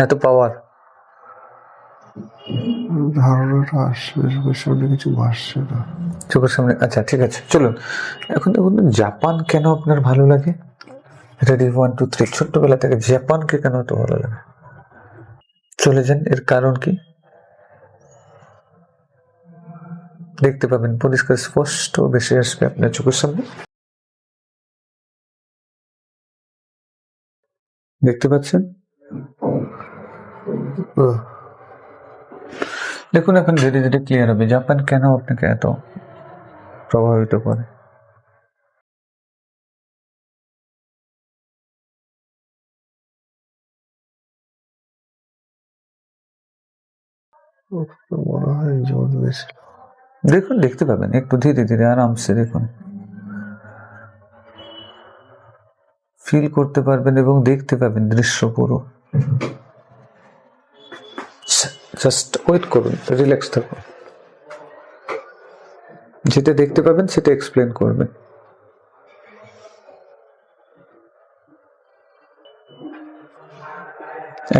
এত পাওয়ার, ধারণাটা আসবে, চোখের সামনে কিছু ভাসছে না, চোখের সামনে। আচ্ছা ঠিক আছে, চলুন এখন দেখুন জাপান কেন আপনার ভালো লাগে। রেডি, 1 2 3 ছোট্টবেলা থেকে জাপানকে কেন এত ভালো লাগে? চলে যান, এর কারণ কি দেখতে পাবেন, পরিষ্কার স্পষ্ট ভেসে আসবে আপনার চোখের সামনে। দেখতে পাচ্ছেন? দেখুন এখন ধীরে ধীরে ক্লিয়ার হবে জাপান কেন আপনাকে এত প্রভাবিত করে। মনে হয় জোর বেশি। দেখুন দেখতে পাবেন, একটু ধীরে ধীরে আরামসে দেখুন, ফিল করতে পারবেন এবং দেখতে পাবেন দৃশ্য পুরো। জাস্ট ওয়েট করুন, রিল্যাক্স থাকুন, যেটা দেখতে পাবেন সেটা এক্সপ্লেন করবেন।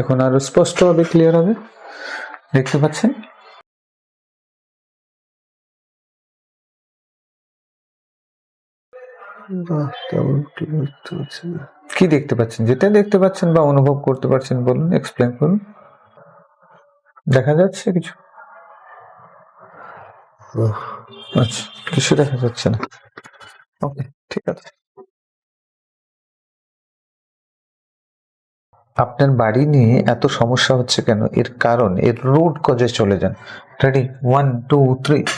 এখন আরো স্পষ্ট হবে, ক্লিয়ার হবে, দেখতে পাচ্ছেন? কি দেখতে পাচ্ছেন, যেটা দেখতে পাচ্ছেন বা অনুভব করতে পারছেন বলুন, এক্সপ্লেন করুন। দেখা যাচ্ছে কিছু? আচ্ছা, কিছু দেখা যাচ্ছে না, ওকে ঠিক আছে। আপনার বাড়ি নিয়ে এত সমস্যা হচ্ছে কেন, এর কারণ, এর রুট কজে চলে যান। রেডি, 1 2 3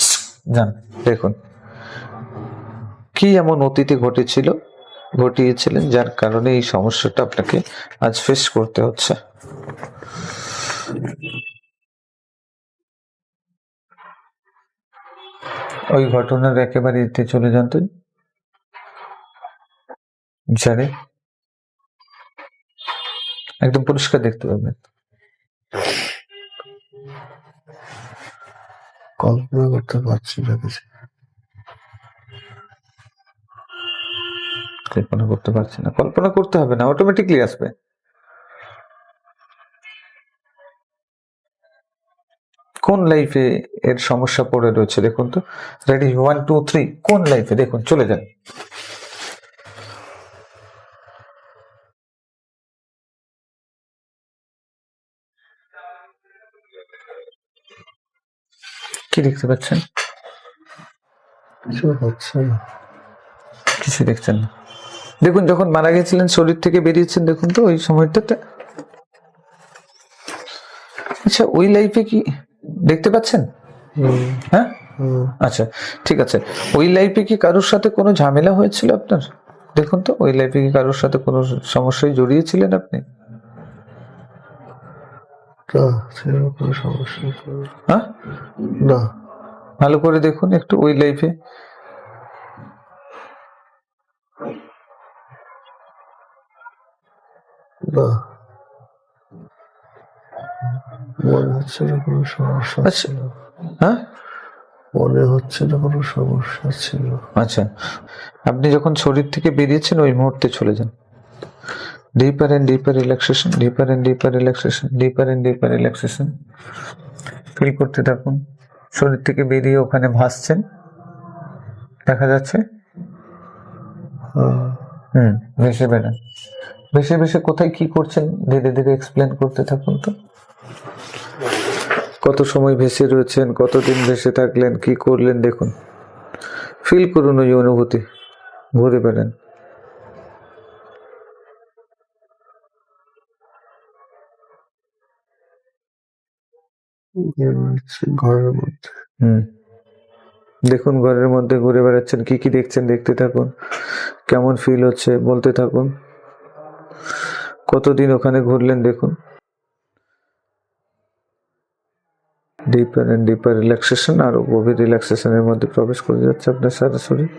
যান, দেখুন কি এমন অতীতে ঘটিয়েছিলেন যার কারণে এই সমস্যাটা আপনাকে আজ ফেস করতে হচ্ছে। ওই ঘটনার একেবারে এতে চলে যান তো, জানে একদম পরিষ্কার দেখতে পাবেন। কল্পনা করতে পারছি না কিছু, কল্পনা করতে পারছি না, কল্পনা করতে হবে না, অটোমেটিকলি আসবে। কোন লাইফে এর সমস্যা পড়ে রয়েছে দেখুন তো। রেডি, 1 2 3 কোন লাইফে দেখুন, চলে যান। কি দেখতে পাচ্ছেন? কিছু হচ্ছে না, কিছু দেখছেন না। দেখুন যখন মারা গেছিলেন শরীর থেকে বেরিয়েছেন দেখুন তো ওই সময়টাতে। আচ্ছা ওই লাইফে কি দেখতে পাচ্ছেন? হ্যাঁ আচ্ছা ঠিক আছে, ওই লাইফে কি কারোর সাথে কোনো ঝামেলা হয়েছিল আপনার? দেখুন তো ওই লাইফে কি কারোর সাথে কোনো সমস্যায় জড়িয়েছিলেন আপনি? না, সেরকম কোনো সমস্যা হ্যাঁ, না। ভালো করে দেখুন একটু ওই লাইফে। না, মনে হচ্ছে না কোনো সমস্যা আচ্ছা। ছিল। হ্যাঁ, মনে হচ্ছে না কোনো সমস্যা ছিল। আচ্ছা, আপনি যখন শরীর থেকে বেরিয়েছেন ওই মুহূর্তে চলে যান। Deeper and deeper relaxation, deeper and deeper relaxation, deeper and deeper relaxation. Feel করতে থাকুন শরীর থেকে বেরিয়ে ওখানে ভাসছেন, দেখা যাচ্ছে। ভেসে বেড়ান, ভেসে ভেসে কোথায় কি করছেন ধীরে ধীরে এক্সপ্লেন করতে থাকুন। তো কত সময় ভেসে রয়েছেন, কতদিন ভেসে থাকলেন, কি করলেন দেখুন, ফিল করুন ওই অনুভূতি, ঘুরে বেড়ান। ঘরের মধ্যে। দেখুন ঘরের মধ্যে ঘুরে বেড়াচ্ছেন, কি কি দেখছেন দেখতে থাকুন, কেমন ফিল হচ্ছে বলতে থাকুন, কতদিন ওখানে ঘুরলেন দেখুন। ডিপার এন্ড ডিপার রিল্যাক্সেশন, আরো গভীর রিল্যাক্সেশনের মধ্যে প্রবেশ করে যাচ্ছে আপনার সারা শরীর।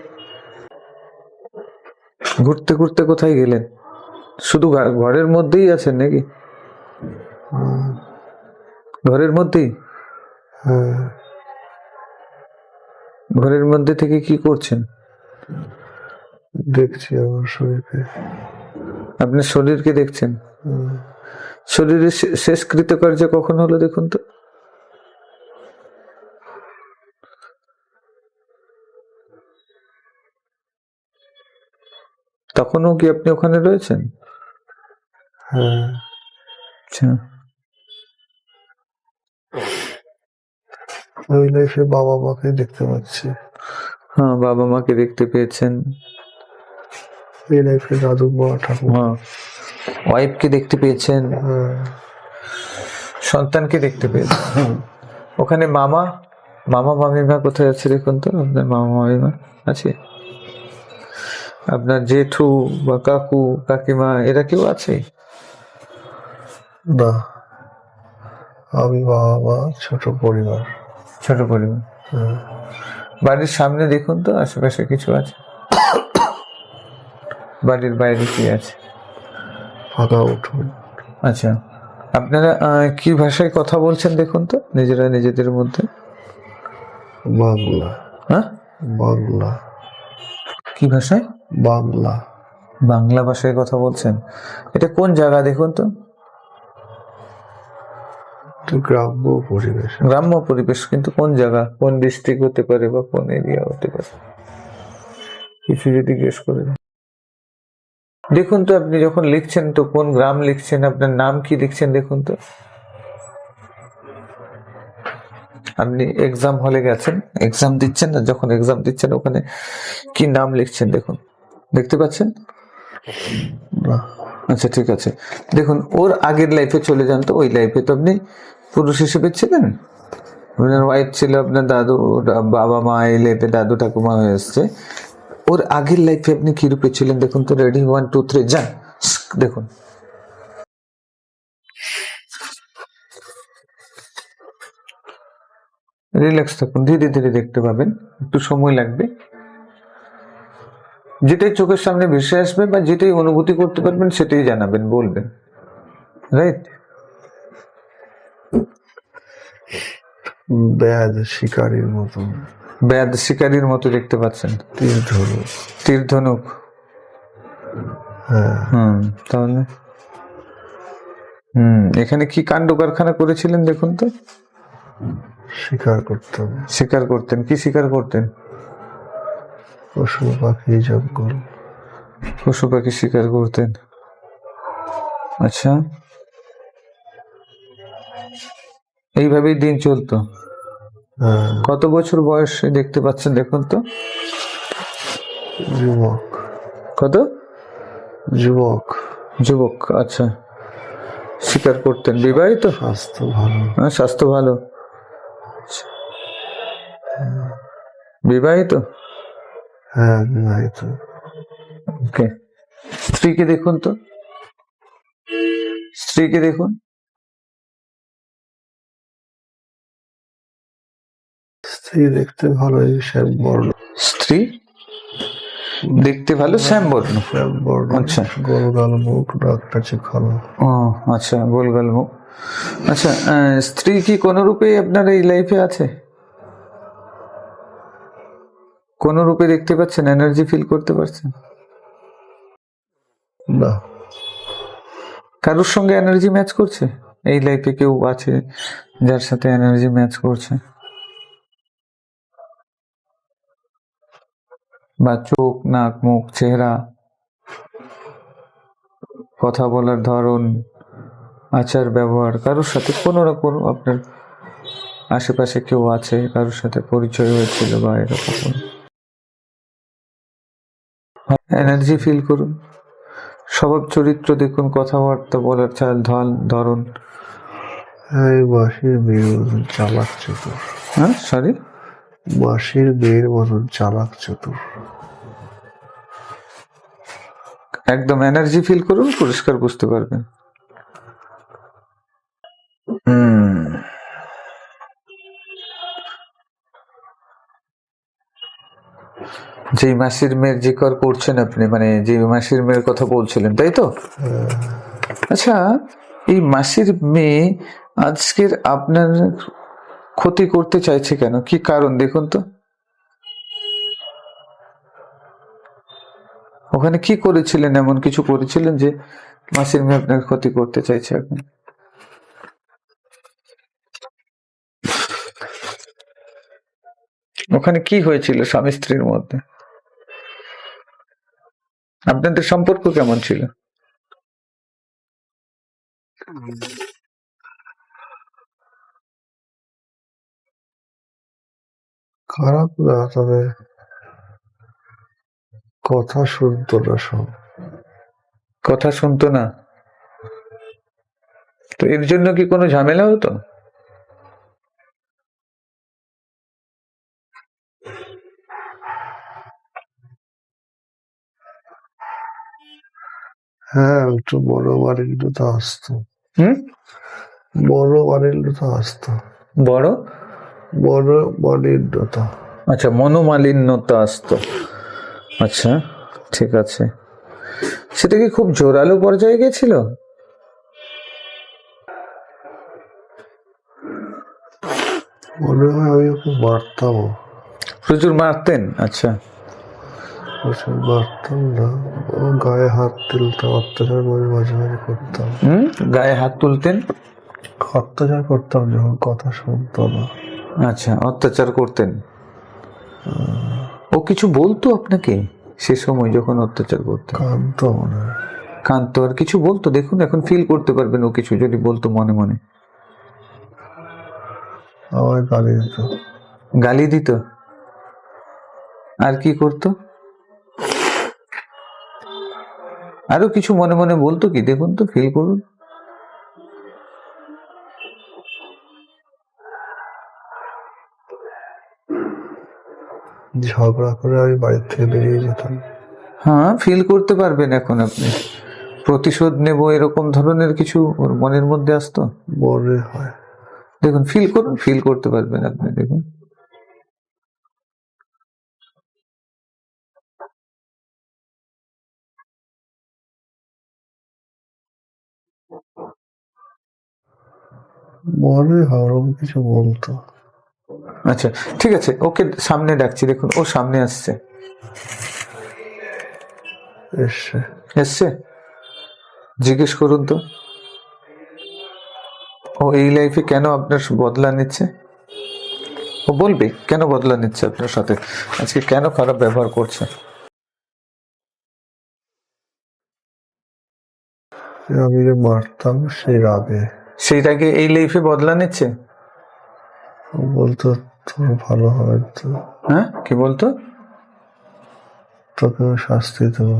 ঘুরতে ঘুরতে কোথায় গেলেন? শুধু ঘরের মধ্যেই আছেন নাকি? ঘরের মধ্যেই? ঘরের মধ্যে থেকে কি করছেন? দেখছি আমার শরীরকে। আপনার শরীরকে দেখছেন? শরীরের শেষ কৃতকার্য কখন হলো দেখুন তো। তখনও কি আপনি ওখানে রয়েছেন? আচ্ছা, ওই লাইফে বাবা মাকে দেখতে পাচ্ছি। হ্যাঁ, বাবা মাকে দেখতে পেয়েছেন। এই লাইফে দাদু মা ঠাকুমা, ওয়াইফকে দেখতে পেয়েছেন, সন্তানকে দেখতে পেয়েছেন। ওখানে মামা মামিমা কোথায় আছে দেখুন তো। আপনার মামা মামিমা আছে? আপনার জেঠু বা কাকু কাকিমা এরা কেউ আছে? না, আমি বাবা মা, ছোট পরিবার। ছোট পরিবার। বাড়ির সামনে দেখুন তো আশেপাশে কিছু আছে? বাড়ির বাইরে কি আছে? ফাঁকা উঠোন। আচ্ছা, আপনারা কি ভাষায় কথা বলছেন দেখুন তো নিজেরা নিজেদের মধ্যে। বাংলা। হ্যাঁ, বাংলা। কি ভাষায়? বাংলা। বাংলা ভাষায় কথা বলছেন। এটা কোন জায়গা দেখুন তো? গ্রাম্য পরিবেশ। গ্রাম্য পরিবেশ, কিন্তু কোন জায়গা, কোন ডিস্ট্রিক্ট হতে পারে বা কোন এরিয়া হতে পারে, কিছু যদি জিজ্ঞেস করে। দেখুন তো আপনি যখন লিখছেন তো কোন গ্রাম লিখছেন, আপনার নাম কি লিখছেন দেখুন তো। আপনি এক্সাম হলে গেছেন, এক্সাম দিচ্ছেন না, যখন এক্সাম দিচ্ছেন ওখানে কি নাম লিখছেন দেখুন, দেখতে পাচ্ছেন? আচ্ছা, ঠিক আছে। দেখুন ওর আগের লাইফে চলে যান তো। ওই লাইফে তো আপনি পুরুষ হিসেবে ছিলেন, আপনার ওয়াইফ ছিল, আপনার দাদু বাবা মা, এই লাইফে দাদু ঠাকুমা হয়ে এসছে। ওর আগের লাইফে আপনি কি রূপে ছিলেন দেখুন তো। রেডি, 1 2 3 যান। দেখুন, রিল্যাক্স থাকুন, ধীরে ধীরে দেখতে পাবেন, একটু সময় লাগবে। যেটাই চোখের সামনে ভেসে আসবে বা যেটাই অনুভূতি করতে পারবেন সেটাই জানাবেন, বলবেন। রাইট? ব্যাধ শিকারীর মতো। ব্যাধ শিকারীর মতো দেখতে পাচ্ছেন? তীর ধনুক। তীর ধনুক। তাহলে এখানে কি কাণ্ড কারখানা করেছিলেন দেখুন তো। শিকার করতাম। শিকার করতেন? কি শিকার করতেন? পশু পাখি, জঙ্গল। পশু পাখি শিকার করতেন। আচ্ছা, এইভাবেই দিন চলতো? কত বছর বয়সে দেখতে পাচ্ছেন দেখুন তো। যুবক। কত? যুবক। যুবক, আচ্ছা। শিকার করতেন, বিবাহিত? স্বাস্থ্য ভালো। হ্যাঁ, স্বাস্থ্য ভালো। বিবাহিত? হ্যাঁ, বিবাহিত। ওকে। স্ত্রীকে দেখুন তো, স্ত্রীকে দেখুন। স্ত্রী দেখতে ভালোই শ্যামবর্ণ। স্ত্রী দেখতে ভালো শ্যামবর্ণ। শ্যামবর্ণ, আচ্ছা। গোলগাল মুখ, নাকটা চিখানো। ও আচ্ছা, গোলগাল মুখ। আচ্ছা, স্ত্রী কি কোনো রূপে আপনার এই লাইফে আছে? কোন রূপে দেখতে পাচ্ছেন? এনার্জি ফিল করতে পারছেন? না। কারোর সঙ্গে এনার্জি ম্যাচ করছে? এই লাইফে কেউ আছে যার সাথে এনার্জি ম্যাচ করছে? বা চোখ, নাক, মুখ, চেহারা, কথা বলার ধরন, আচার ব্যবহার, কারোর সাথে কোনো না কোনো আপনার আশেপাশে কেউ আছে, কারোর সাথে পরিচয় হয়েছিল বা এরকম এনার্জি ফিল করুন। স্বভাব চরিত্র দেখুন, কথাবার্তা বলার চাল, ঢল, ধরন। এই মাসির মেয়ের মতন চালাক চতুর। হ্যাঁ, সরি, মাসির মেয়ের মতন চালাক চতুর। একদম এনার্জি ফিল করুন, পরিষ্কার বুঝতে পারবেন। যে মাসির মেয়ের জিকর করছেন আপনি, মানে যে মাসির মেয়ের কথা বলছিলেন, তাই তো? আচ্ছা, এই মাসির মেয়ে আজকের আপনার ক্ষতি করতে চাইছে কেন? কি কারণ দেখুন তো। ওখানে কি করেছিলেন, এমন কিছু করেছিলেন যে মাসির মেয়ে আপনার ক্ষতি করতে চাইছে এখন? ওখানে কি হয়েছিল স্বামী স্ত্রীর মধ্যে? আপনাদের সম্পর্ক কেমন ছিল? খারাপ না, তবে কথা শুনতো না সব। কথা শুনতো না? তো এর জন্য কি কোনো ঝামেলা হতো? হ্যাঁ, একটু মনোমালিন্যতা আসতো। মনোমালিন্যতা আসতো। বড় মনোমালিন্যতা। আচ্ছা, মনোমালিন্যতা আসতো। আচ্ছা, ঠিক আছে। সেটা কি খুব জোরালো পর্যায়ে গেছিল? মনে হয় আমি ওকে মারতাম। প্রচুর মারতেন? আচ্ছা, প্রচুর মারতাম না, ও গায়ে হাত তুলতাম, অত্যাচার করে মাঝে মাঝে করতাম। গায়ে হাত তুলতেন? অত্যাচার করতাম যখন কথা শুনতো না। আচ্ছা, অত্যাচার করতেন। ও কিছু বলতো আপনাকে সে সময় যখন অত্যাচার করতেন? কাঁদতো মনে হয়। কাঁদতো? আর কিছু বলতো? দেখুন, এখন ফিল করতে পারবেন ও কিছু যদি বলতো মনে মনে। আমায় গালি দিত। গালি দিত? আর কি করতো? আরো কিছু মনে মনে বলতো কি? দেখুন তো, ফিল করুন। ঝগড়া করে আমি বাড়ির থেকে বেরিয়ে যেতাম। হ্যাঁ, ফিল করতে পারবেন এখন আপনি। প্রতিশোধ নেব এরকম ধরনের কিছু ওর মনের মধ্যে আসতো? মনে হয়। দেখুন, ফিল করুন, ফিল করতে পারবেন আপনি, দেখুন। মনে হয় ওরকম কিছু বলতো। আচ্ছা, ঠিক আছে, ওকে সামনে ডাকছি, দেখুন ও সামনে আসছে। এসছে? জিজ্ঞেস করুন তো, ও এই লাইফে কেন আপনার বদলা নিচ্ছে? ও বলবে কেন বদলা নিচ্ছে আপনার সাথে, আজকে কেন খারাপ ব্যবহার করছে? আমি যে মারতাম সেই রাগে। সেই রাগে এই লাইফে বদলা নিচ্ছে? ও বলতো তোর ভালো হবে তো। হ্যাঁ, কি বলতো? তোকেও শাস্তি দেবো।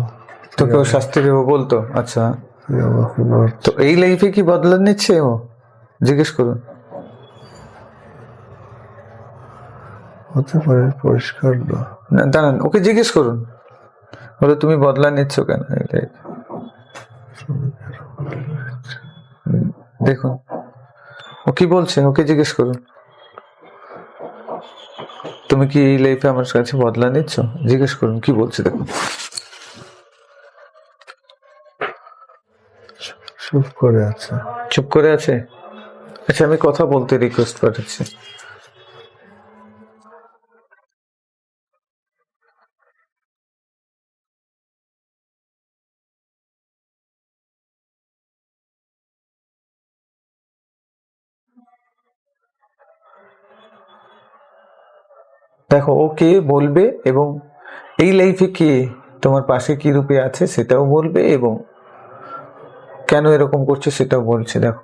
তোকেও শাস্তি দেবো বলতো? আচ্ছা, তুই আমাকে মার। তো এই লাইফে কি বদলা নিচ্ছে ও? জিজ্ঞেস করুন। হতে পারে, পরিষ্কার না। না, দাঁড়ান, ওকে জিজ্ঞেস করুন, বলে তুমি বদলা নিচ্ছ কেন এই life এ? দেখুন ও কি বলছে, ওকে জিজ্ঞেস করুন। তুমি কি এই লাইফে আমার কাছে বদলা নিচ্ছ? জিজ্ঞেস করুন কি বলছে, দেখুন। চুপ করে আছে। চুপ করে আছে। আচ্ছা, আমি কথা বলতে রিকোয়েস্ট পাঠাচ্ছি। দেখো, ও কে বলবে এবং এই লাইফে কে তোমার পাশে কি রূপে আছে সেটাও বলবে, এবং কেন এরকম করছে সেটাও বলছে। দেখো,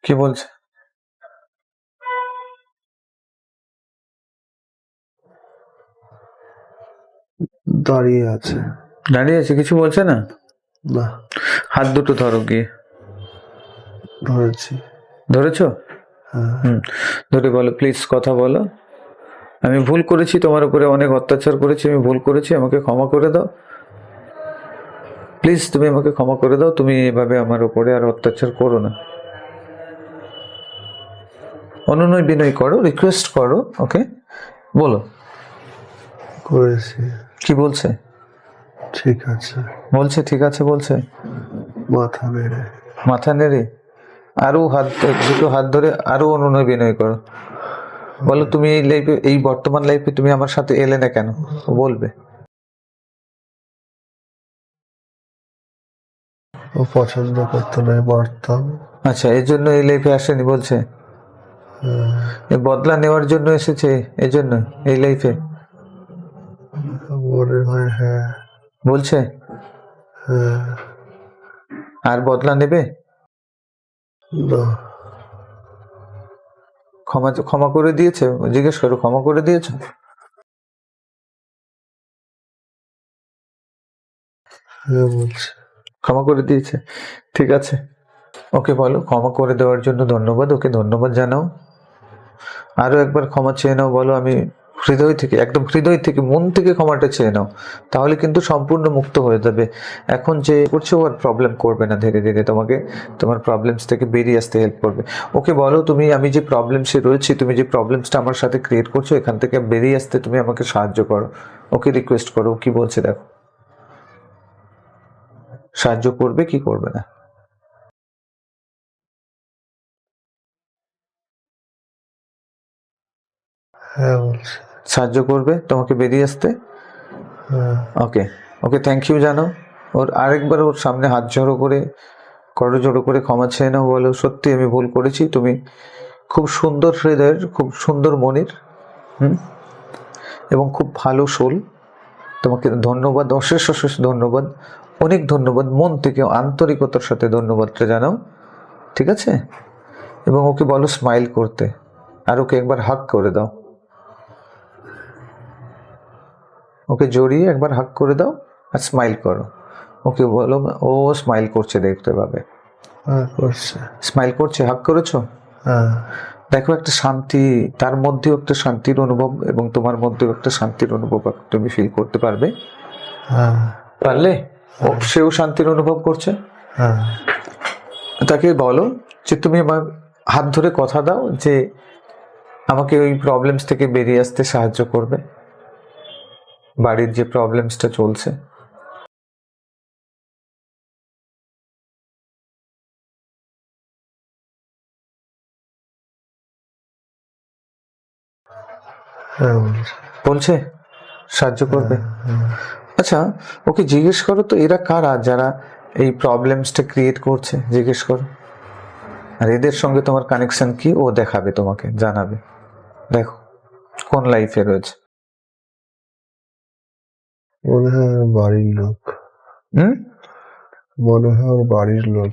কি বলছে। দাঁড়িয়ে আছে। দাঁড়িয়ে আছে, কিছু বলছে না? না। হাত দুটো ধরো গিয়ে। ধরেছি। ধরেছো? হ্যাঁ। ধরে বলো, প্লিজ কথা বলো। আমি ভুল করেছি, তোমার উপরে অনেক অত্যাচার করেছি, আমি ভুল করেছি, আমাকে ক্ষমা করে দাও। প্লিজ তুমি আমাকে ক্ষমা করে দাও, তুমি এভাবে আমার উপরে আর অত্যাচার করো না। অনুনয় বিনয় করো, রিকোয়েস্ট করো, ওকে? বলো। করেছি। কি বলছে? ঠিক আছে বলছে, ঠিক আছে বলছে। মাথা মেরে। মাথা নেড়ে আরো দুটো হাত ধরে আরো অনুনয় বিনয় করো। বলো, তুমি এই লাইফে, এই বর্তমান লাইফে তুমি আমার সাথে এলে না কেন? ও বলবে। ও পছন্দ করতো না, মারতাম। আচ্ছা, এর জন্য এই লাইফে আসেনি বলছে? এই বদলা নেওয়ার জন্য এসেছে, এই জন্য এই লাইফে মনে হয়। হ্যাঁ। বলছে। হ্যাঁ। আর বদলা নেবে? না। ক্ষমা ক্ষমা করে দিয়েছে? জিজ্ঞেস করো, ক্ষমা করে দিয়েছো? হ্যাঁ বলছে। ক্ষমা করে দিয়েছে, ঠিক আছে। ওকে বলো, ক্ষমা করে দেওয়ার জন্য ধন্যবাদ, ওকে ধন্যবাদ জানাও। আরো একবার ক্ষমা চেয়ে নাও, বলো আমি হৃদয় থেকে, একদম হৃদয় থেকে, মন থেকে ক্ষমাটা চেয়ে নাও, তাহলে কিন্তু সম্পূর্ণ মুক্ত হয়ে যাবে। এখন যে করছে ও আর প্রবলেম করবে না, ধীরে ধীরে তোমাকে তোমার প্রবলেমস থেকে বেরিয়ে আসতে হেল্প করবে। ওকে বলো, তুমি, আমি যে প্রবলেমসে রয়েছি, তুমি যে প্রবলেমসটা আমার সাথে ক্রিয়েট করছো, এখান থেকে বেরিয়ে আসতে তুমি আমাকে সাহায্য করো। ওকে রিকোয়েস্ট করো, কি বলছে দেখো। সাহায্য করবে কি করবে না? হ্যাঁ বলছে। সাহায্য করবে তোমাকে বেরিয়ে আসতে। ওকে, ওকে থ্যাংক ইউ জানো। ওর আরেকবার ওর সামনে হাত জড়ো করে, করজোড়ো করে ক্ষমা চেয়ে নাও, বলো সত্যি আমি ভুল করেছি, তুমি খুব সুন্দর হৃদয়ের, খুব সুন্দর মনের, এবং খুব ভালো সোল। তোমাকে ধন্যবাদ, অশেষ অশেষ ধন্যবাদ, অনেক ধন্যবাদ, মন থেকে আন্তরিকতার সাথে ধন্যবাদটা জানাও, ঠিক আছে? এবং ওকে বলো স্মাইল করতে, আর ওকে একবার হাগ করে দাও। ওকে জড়িয়ে একবার হাগ করে দাও আর স্মাইল করো। ওকে বলো, ও স্মাইল করছে, দেখতে পাবে। করছে। স্মাইল করছে, হাগ করেছো? দেখো, একটা শান্তি, তার মধ্যেও একটা শান্তির অনুভব, এবং তোমার মধ্যেও একটা শান্তির অনুভব তুমি ফিল করতে পারবে। পারলে? ও সেও শান্তির অনুভব করছে। তাকে বলো যে তুমি আমার হাত ধরে কথা দাও যে আমাকে ওই প্রবলেমস থেকে বেরিয়ে আসতে সাহায্য করবে, বাড়ির যে প্রবলেমসটা চলছে। বলছে সাহায্য করবে। আচ্ছা, ওকে জিজ্ঞেস করো তো, এরা কারা যারা এই প্রবলেমসটা ক্রিয়েট করছে, জিজ্ঞেস করো। আর এদের সঙ্গে তোমার কানেকশন কি, ও দেখাবে, তোমাকে জানাবে। দেখো কোন লাইফে রয়েছে। মনে হয় বাড়ির লোক। মনে হয় ওর বাড়ির লোক।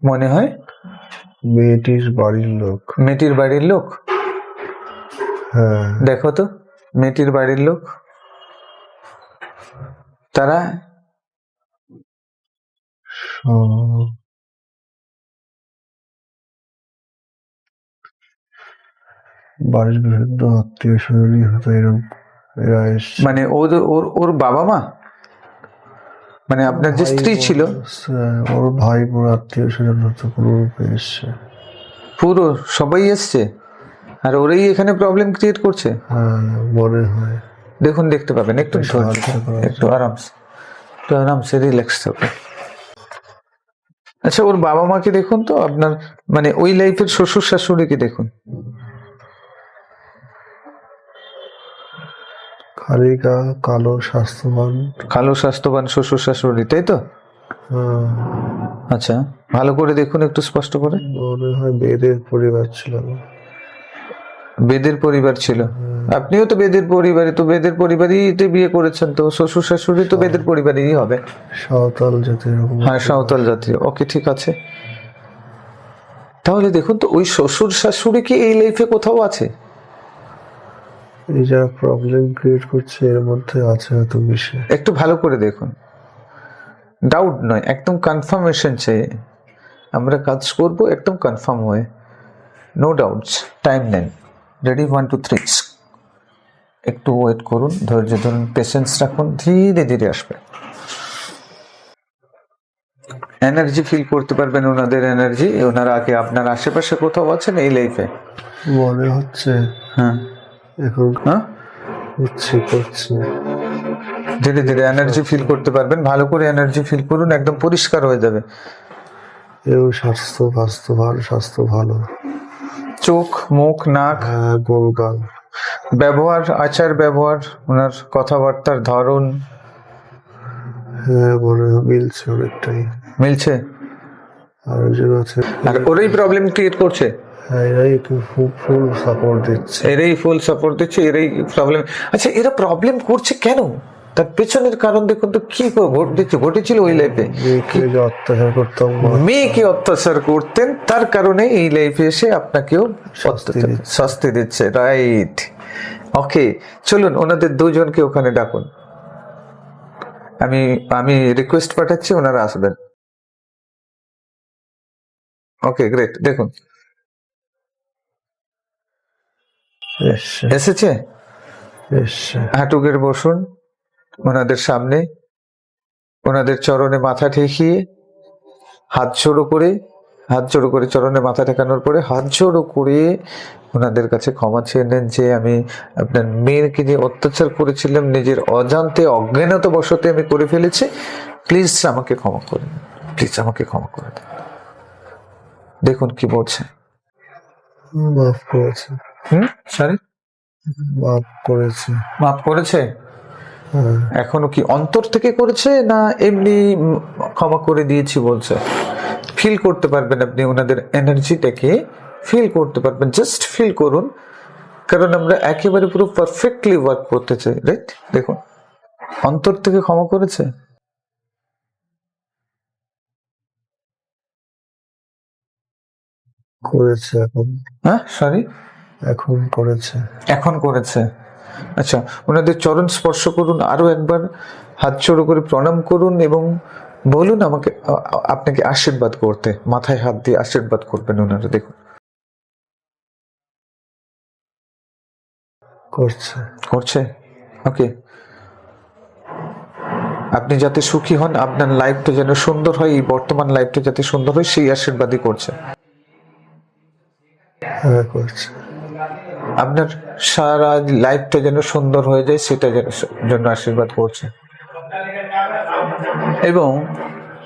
মনে হয় মেয়েটির বাড়ির লোক। মেয়েটির বাড়ির লোক? হ্যাঁ। দেখো তো, মেয়েটির বাড়ির লোক তারা বাড়ির বিভিন্ন আত্মীয় স্বজনই হতো এরকম। এরা মানে ওর ওর ওর বাবা মা? মানে আপনার যে স্ত্রী ছিল ওর ভাই বোন আত্মীয় স্বজন তো পুরো রূপে এসছে। পুরো সবাই এসছে, আর ওরাই এখানে প্রবলেম ক্রিয়েট করছে। হ্যাঁ মনে হয়। দেখুন, দেখতে পাবেন, একটু ধৈর্য, একটু আরামসে রিল্যাক্স থাকুন। আচ্ছা, ওর বাবা মাকে দেখুন তো, আপনার মানে ওই লাইফের শ্বশুর শাশুড়িকে দেখুন। খালি কালো স্বাস্থ্যবান শ্বশুর শাশুড়ি, তাই তো? হ্যাঁ, আচ্ছা, ভালো করে দেখুন, একটু স্পষ্ট করে। মনে হয় বেদের পরিবার ছিল। বেদের পরিবার ছিল? আপনিও তো বেদের পরিবারে, তো বেদের পরিবারই বিয়ে করেছেন, তো শ্বশুর শাশুড়ি তো বেদের পরিবারেরই হবে। সাঁওতাল জাতির। হ্যাঁ, সাঁওতাল জাতীয়। ওকে, ঠিক আছে। তাহলে দেখুন তো, ওই শ্বশুর শাশুড়ি কি এই লাইফে কোথাও আছে? এই যা প্রবলেম ক্রিয়েট করছে এর মধ্যে আছে হয়তো বেশি। একটু ভালো করে দেখুন, ডাউট নয়, একদম কনফার্মেশন চাই। আমরা কাজ করব একদম কনফার্ম হয়ে, নো ডাউটস। টাইম নেন, রেডি, 1 2 3। একটু ওয়েট করুন, ধৈর্য ধরুন, পেশেন্স রাখুন, ধীরে ধীরে আসবে। এনার্জি ফিল করতে পারবেন, ওনাদের এনার্জি। ওনারা আগে আপনার আশেপাশে কোথাও আছেন এই লাইফে মনে হচ্ছে। হ্যাঁ, এখন হ্যাঁ, করছি। ধীরে ধীরে এনার্জি ফিল করতে পারবেন। ভালো করে এনার্জি ফিল করুন, একদম পরিষ্কার হয়ে যাবে। এও স্বাস্থ্য ভালো। চোখ, মুখ, নাক, গোলগাল ব্যবহার, আচার ব্যবহার, ওনার কথাবার্তার ধরন, হ্যাঁ মনে মিলছে, অনেকটাই মিলছে। আর একজন আছে, আর ওরাই প্রবলেম ক্রিয়েট করছে। হ্যাঁ এরাই ফুল সাপোর্ট দিচ্ছে। এরাই প্রবলেম। আচ্ছা, এরা প্রবলেম করছে কেন? তার পেছনের কারণ দেখুন তো, কি ঘটেছিল ওই লাইফে। মেয়েকে অত্যাচার করতেন, তার কারণে এই লাইফে এসে আপনাকেও শাস্তি দিচ্ছে। রাইট, ওকে, চলুন ওনাদের দুজনকে ওখানে ডাকুন। আমি রিকোয়েস্ট পাঠাচ্ছি, ওনারা আসবেন। ওকে, গ্রেট। দেখুন, এসেছে। হাঁটু গেড়ে বসুন ওনাদের সামনে, ওনাদের চরণে মাথা ঠেকিয়ে, হাত জোড়ো করে চরণে মাথা ঠেকানোর পরে হাত জোড়ো করে ওনাদের কাছে ক্ষমা চেয়ে নেন যে আমি আপনার মেয়েকে যে অত্যাচার করেছিলাম নিজের অজান্তে, অজ্ঞানতাবশতে আমি করে ফেলেছি। প্লিজ আমাকে ক্ষমা করে দিন, প্লিজ আমাকে ক্ষমা করে দিন। দেখুন কি বলছে। মাফ করেছে। সরি, মাফ করেছে। এখনো কি অন্তর থেকে করেছে, না এমনি ক্ষমা করে দিয়েছি বলছে? ফিল করতে পারবেন আপনি ওনাদের এনার্জিটাকে, ফিল করতে পারবেন। জাস্ট ফিল করুন, কারণ আমরা একেবারে পুরো পারফেক্টলি ওয়ার্ক করতে চাই, রাইট? দেখুন, অন্তর থেকে ক্ষমা করেছে। এখন। হ্যাঁ, সরি, এখন করেছে। আচ্ছা, ওনাদের চরণ স্পর্শ করুন, আরো একবার হাত জোড়ো করে প্রণাম করুন এবং বলুন আমাকে, আপনাকে আশীর্বাদ করতে, মাথায় হাত দিয়ে আশীর্বাদ করবেন ওনারা। দেখুন, করছে। ওকে, আপনি যাতে সুখী হন, আপনার লাইফটা যেন সুন্দর হয়, এই বর্তমান লাইফটা যাতে সুন্দর হয়, সেই আশীর্বাদই করছে। আপনার সারা লাইফটা যেন সুন্দর হয়ে যায়, সেটা জন্য আশীর্বাদ করছে। এবং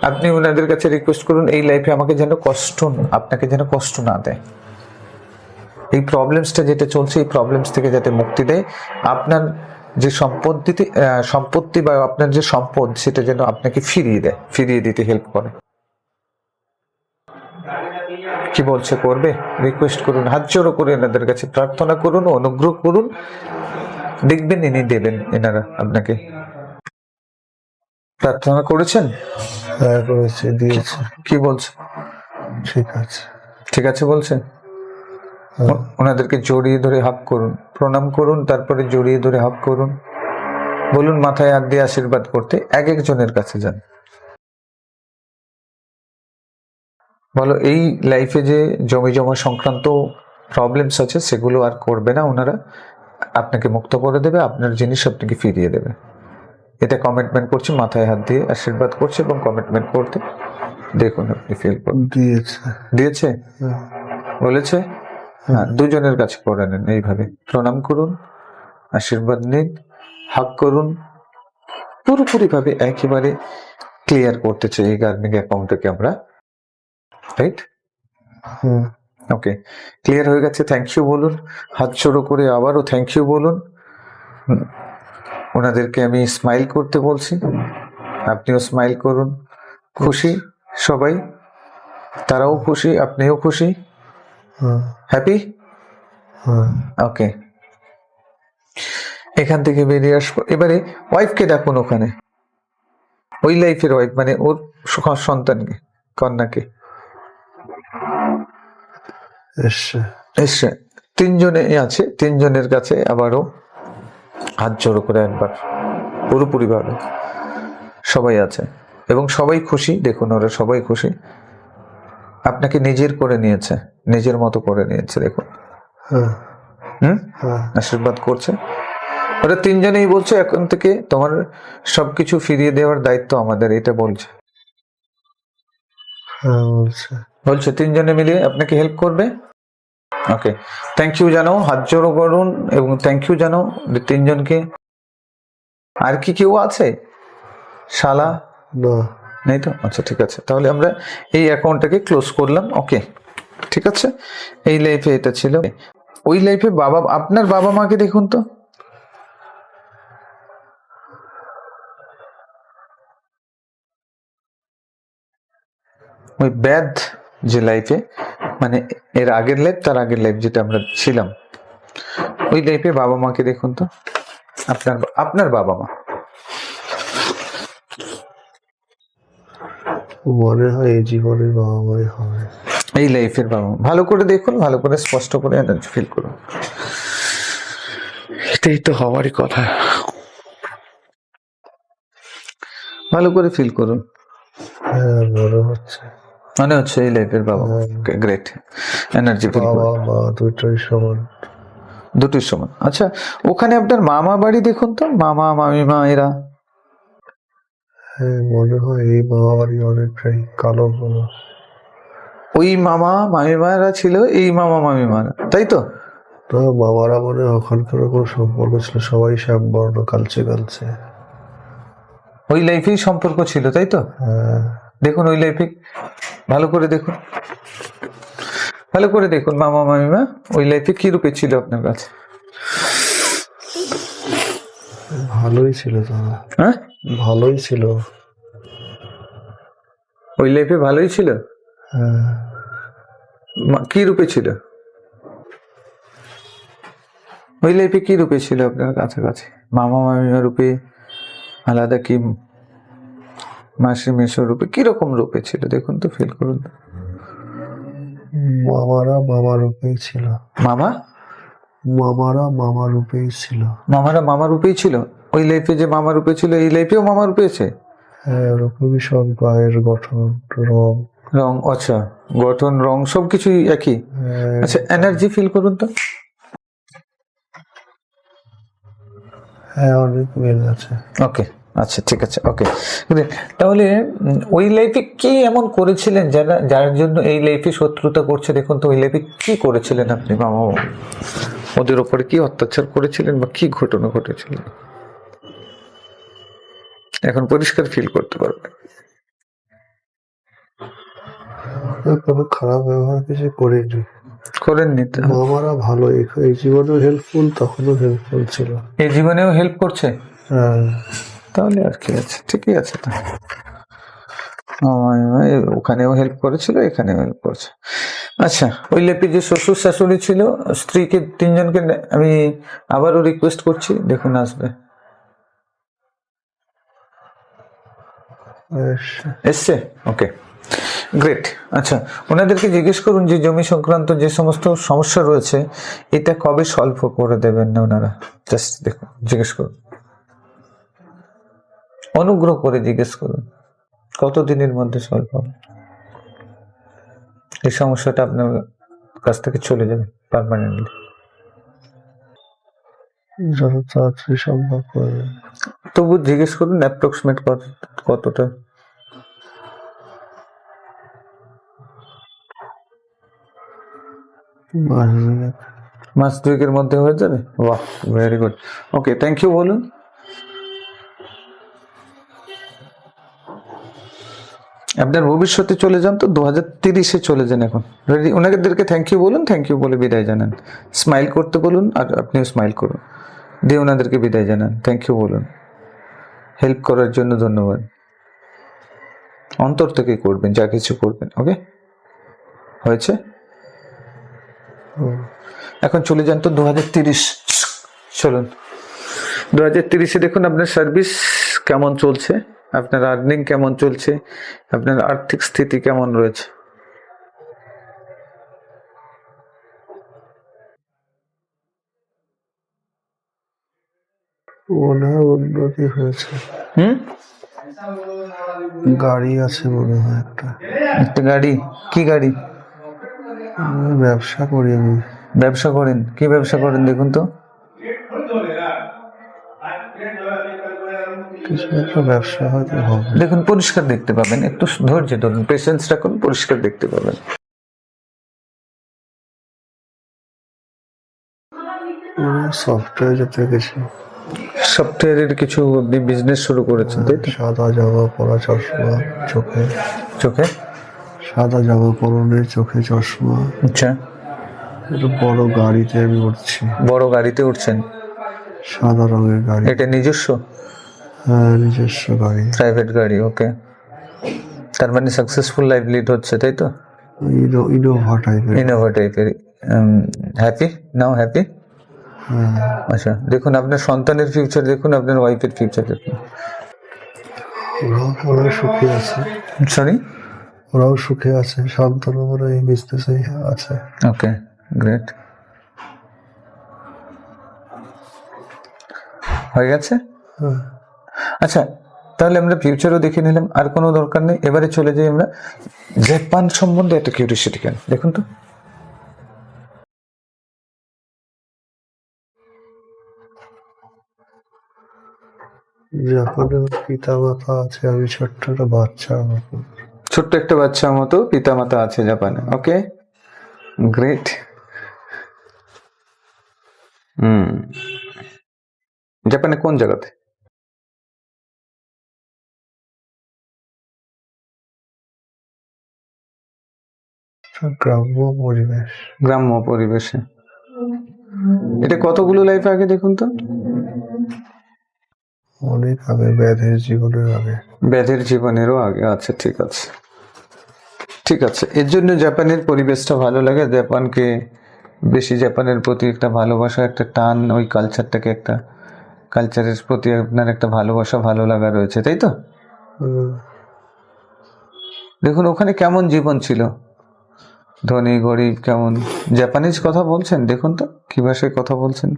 আপনি ওনাদের কাছে রিকোয়েস্ট করুন, এই লাইফে আমাকে যেন আপনাকে যেন কষ্ট না দেয়। এই প্রবলেমসটা যেটা চলছে, এই প্রবলেমস থেকে যাতে মুক্তি দেয়। আপনার যে সম্পত্তি বা আপনার যে সম্পদ, সেটা যেন আপনাকে ফিরিয়ে দিতে হেল্প করে। কি বলছে, করবে? রিকোয়েস্ট করুন, হাত জোড়ো করে এনাদের কাছে প্রার্থনা করুন, অনুগ্রহ করুন, দেখবেন ইনি দেবেন। এনারা আপনাকে প্রার্থনা করেছেন? হ্যাঁ করেছে, দিয়েছে। কি বলছে? ঠিক আছে বলছে। ওনাদেরকে জড়িয়ে ধরে হাত করুন, প্রণাম করুন, তারপরে জড়িয়ে ধরে হাত করুন, বলুন মাথায় হাত দিয়ে আশীর্বাদ করতে। এক একজনের কাছে যান, বলো এই লাইফে যে জমি জমা সংক্রান্ত প্রবলেমস আছে সেগুলো আর করবে না। ওনারা আপনাকে মুক্ত করে দেবে, আপনার জিনিস আপনাকে ফিরিয়ে দেবে। এটা কমিটমেন্ট করছি, মাথায় হাত দিয়ে আশীর্বাদ করছে এবং কমিটমেন্ট করতে দেখুন আপনি ফিল করুন। দিয়েছে বলেছে, হ্যাঁ দুজনের কাছে করে নেন এইভাবে, প্রণাম করুন, আশীর্বাদ নিন, হাগ করুন, পুরোপুরি ভাবে একেবারে ক্লিয়ার করতে চাই এই গার্মিং অ্যাকাউন্টটাকে আমরা, রাইট? ওকে, ক্লিয়ার হয়ে গেছে। থ্যাংক ইউ বলুন, হাত জোড়ো করে আবারও থ্যাংক ইউ বলুন। ওনাদেরকে আমি স্মাইল করতে বলছি, আপনিও স্মাইল করুন। খুশি সবাই, তারাও খুশি, আপনিও খুশি, হ্যাপি? ওকে, এখান থেকে বেরিয়ে আসবো। এবারে ওয়াইফকে ডাকুন ওখানে, ওই লাইফের ওয়াইফ, মানে ওর সন্তানকে, কন্যাকে। এসছে, তিনজনে আছে, তিনজনের কাছে আবারও হাত জোড়ো করে একবার পুরোপুরি ভাবে সবাই আছে এবং সবাই খুশি। দেখুন ওরা সবাই খুশি, আপনাকে নিজের করে নিয়েছে, নিজের মতো করে নিয়েছে। দেখুন আশীর্বাদ করছে। ওরা তিনজনেই বলছে এখন থেকে তোমার সবকিছু ফিরিয়ে দেওয়ার দায়িত্ব আমাদের, এটা বলছে। বলছে তিনজনে মিলে আপনাকে হেল্প করবে। ওকে, থ্যাংক ইউ জানাও, হাত জোড়ো করুন এবং থ্যাংক ইউ জানাও তিনজনকে। আর কি কেউ আছে? শালা নেই তো? আচ্ছা ঠিক আছে, তাহলে আমরা এই অ্যাকাউন্টটাকে ক্লোজ করলাম। ওকে ঠিক আছে, এই লাইফে এটা ছিল। ওই লাইফে বাবা, আপনার বাবা মাকে দেখুন তো, ওই ব্যাধ যে লাইফে, মানে এর আগের লাইফ, তার আগের লাইফ যেটা আমরা ছিলাম, ওই লাইফে বাবা মাকে দেখুন তো, আপনার বাবা মা। মনে হয় এই জীবনের বাবা মাই হবে, এই লাইফের বাবা মা। ভালো করে দেখুন, ভালো করে স্পষ্ট করে এনার্জি ফিল করুন। এটাই তো হওয়ারই কথা, ভালো করে ফিল করুন। মনে হচ্ছে এই লাইফের বাবা। গ্রেট, এনার্জি ফিল করুন। দুটোই সমান, দুটোই সমান। আচ্ছা, ওখানে আপনার মামা বাড়ি দেখুন তো, মামা মামিমা এরা। হ্যাঁ, মনে হয় এই মামা বাড়ি অনেকটাই কালো কালো। ওই মামা মামিমারা ছিল এই মামা মামিমারা, তাই তো? মামারা মনে ওখানকার কোনো সম্পর্ক ছিল, সবাই শ্যামবর্ণ, কালচে কালচে। ওই লাইফেই সম্পর্ক ছিল, তাই তো? দেখুন ওই লাইফে ভালো করে দেখুন, ভালো করে দেখুন মামা মামিমা ওই লাইফে কি রূপে ছিল আপনার কাছে? ভালোই ছিল তো। হ্যাঁ, ভালোই ছিল, ওই লাইফে ভালোই ছিল। কি রূপে ছিল ওই লাইফে? কি রূপে ছিল আপনার কাছাকাছি? মামা মামিমা রূপে, আলাদা কি মাসি মেশো রূপে, কিরকম রূপে ছিল দেখুন তো, ফিল করুন। মামারা মামা রূপেই ছিল। মামারা মামা রূপেই ছিল। মামারা মামা রূপেই ছিল। ওই লাইফে যে মামা রূপে ছিল, এই লাইফেও মামা রূপে আছে। হ্যাঁ, ওরকমই সব, গায়ের গঠন, রং। আচ্ছা, গঠন, রং সবকিছুই একই। আচ্ছা, এনার্জি ফিল করুন তো। হ্যাঁ, অনেক মিল আছে। ওকে, আচ্ছা ঠিক আছে। ওকে, তাহলে ওই লাইফে কি এমন করেছিলেন যার জন্য এই লাইফে শত্রুতা করছে? দেখুন তো ওই লাইফে কি করেছিলেন আপনি? মামা ওদের ওপরে কি অত্যাচার করেছিলেন বা কি ঘটনা ঘটেছিল? এখন পরিষ্কার ফিল করতে পারবেন। কোনো খারাপ ব্যবহার কিছু করেননি তো? মামারা ভালো, এই জীবনেও হেল্পফুল, তখনও হেল্পফুল ছিল, এই জীবনেও হেল্প করছে। হ্যাঁ, তাহলে আর কি আছে, ঠিকই আছে। তা ওখানেও হেল্প করেছিল, এখানেও হেল্প করছে। আচ্ছা, ওই লেপে যে শ্বশুর শাশুড়ি ছিল, স্ত্রীকে, তিনজনকে আমি আবারও রিকোয়েস্ট করছি, দেখুন আসবে। এসছে? ওকে, গ্রেট। আচ্ছা, ওনাদেরকে জিজ্ঞেস করুন যে জমি সংক্রান্ত যে সমস্ত সমস্যা রয়েছে, এটা কবে সলভ করে দেবেন না ওনারা? জাস্ট দেখুন, জিজ্ঞেস করুন, অনুগ্রহ করে জিজ্ঞেস করুন কতদিনের মধ্যে সলভ হবে এই সমস্যাটা, আপনার কাছ থেকে চলে যাবে পার্মানেন্টলি। যত তাড়াতাড়ি সম্ভব করবে। তবু জিজ্ঞেস করুন অ্যাপ্রক্সিমেট কতটা। মাস দুয়েকের মধ্যে হয়ে যাবে। বাহ, very good. Okay, thank you. বলুন। আপনার ভবিষ্যতে চলে যান তো 2030-এ চলে যান এখন। রেডি? ওনাদেরকে থ্যাংক ইউ বলুন, থ্যাংক ইউ বলে বিদায় জানান। স্মাইল করতে বলুন আর আপনিও স্মাইল করুন, দিয়ে ওনাদেরকে বিদায় জানান। থ্যাংক ইউ বলুন, হেল্প করার জন্য ধন্যবাদ। অন্তর থেকে করবেন যা কিছু করবেন। ওকে, হয়েছে? এখন চলে যান তো 2030। চলুন 2030-এ দেখুন আপনার সার্ভিস কেমন চলছে, আপনার আর্নিং কেমন চলছে, আপনার আর্থিক স্থিতি কেমন রয়েছে। মনে হয় উন্নতি হয়েছে। গাড়ি আছে মনে হয় একটা গাড়ি? কি গাড়ি? ব্যবসা করি আমি। ব্যবসা করেন? কি ব্যবসা করেন দেখুন তো। কিছু একটা ব্যবসা হয়তো হবে। দেখুন পরিষ্কার দেখতে পাবেন, একটু ধৈর্য ধরুন, পেশেন্স রাখুন, পরিষ্কার দেখতে পাবেন। সফটওয়্যার যেতে গেছি। সফটওয়্যারের কিছু আপনি বিজনেস শুরু করেছেন তাই তো? সাদা জামা পরা, চশমা চোখে। চোখে সাদা জামা পরনে, চোখে চশমা। আচ্ছা, একটা বড় গাড়িতে আমি উঠছি। বড় গাড়িতে উঠছেন? সাদা রঙের গাড়ি। এটা নিজস্ব? হ্যাঁ, নিজস্ব গাড়ি। প্রাইভেট গাড়ি। ওকে, তার মানে সাকসেসফুল লাইফ লিড হচ্ছে তাই তো? ইনোভা টাইপের। ইনোভা টাইপের। হ্যাপি নাও? হ্যাপি? আচ্ছা, দেখুন আপনার সন্তানের ফিউচার দেখুন, আপনার ওয়াইফের ফিউচার দেখুন। ওরাও সুখে আছে। সরি? ওরাও সুখে আছে, সন্তান ওরা এই বিজনেসে আছে। ওকে, গ্রেট। হয়ে গেছে? আচ্ছা, তাহলে আমরা ফিউচারও দেখে নিলাম, আর কোনো দরকার নেই। এবারে চলে যাই আমরা জাপান সম্বন্ধে একটা কিউরিওসিটি। কেন দেখুন তো। জাপানে পিতা মাতা আছে, আমি ছোট্ট একটা বাচ্চা। ছোট্ট একটা বাচ্চার মতো পিতা মাতা আছে জাপানে। ওকে, গ্রেট। জাপানে কোন জায়গাতে? গ্রাম্য পরিবেশ। গ্রাম্য পরিবেশে। এটা কতগুলো লাইফ আগে দেখুন তো। অনেক আগে, ব্যাধের জীবনের আগে। ব্যাধের জীবনেরও আগে। আচ্ছা, ঠিক আছে, ঠিক আছে। এর জন্য জাপানের পরিবেশটা ভালো লাগে, জাপানকে বেশি, জাপানের প্রতি একটা ভালোবাসা, একটা টান, ওই কালচারটাকে, একটা কালচারের প্রতি আপনার একটা ভালোবাসা, ভালো লাগা রয়েছে তাই তো? দেখুন ওখানে কেমন জীবন ছিল, ধনী গরিব কেমন। জাপানিজ কথা বলছেন, দেখুন তো কি ভাষায় কথা বলছেন,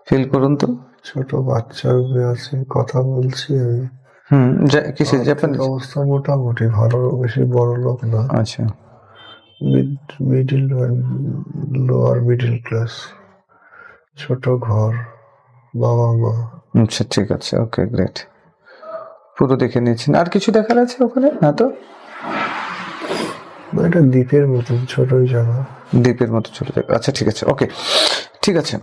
ফিল করুন তো। ছোট বাচ্চা আছে, কথা বলছি আমি। কিসে জাপানিজ? অবস্থা মোটামুটি ভালো, বেশি বড় লোক না। আচ্ছা, মিডিল, লোয়ার মিডিল ক্লাস, ছোট ঘর, বাবা মা। আচ্ছা, ঠিক আছে, ওকে, গ্রেট। পুরো দেখে নিয়েছেন। আর কিছু দেখার আছে ওখানে? না তো, এটা দ্বীপের মতো ছোটই জায়গা। দ্বীপের মতো ছোট জায়গা। আচ্ছা, ঠিক আছে, ওকে, ঠিক আছে।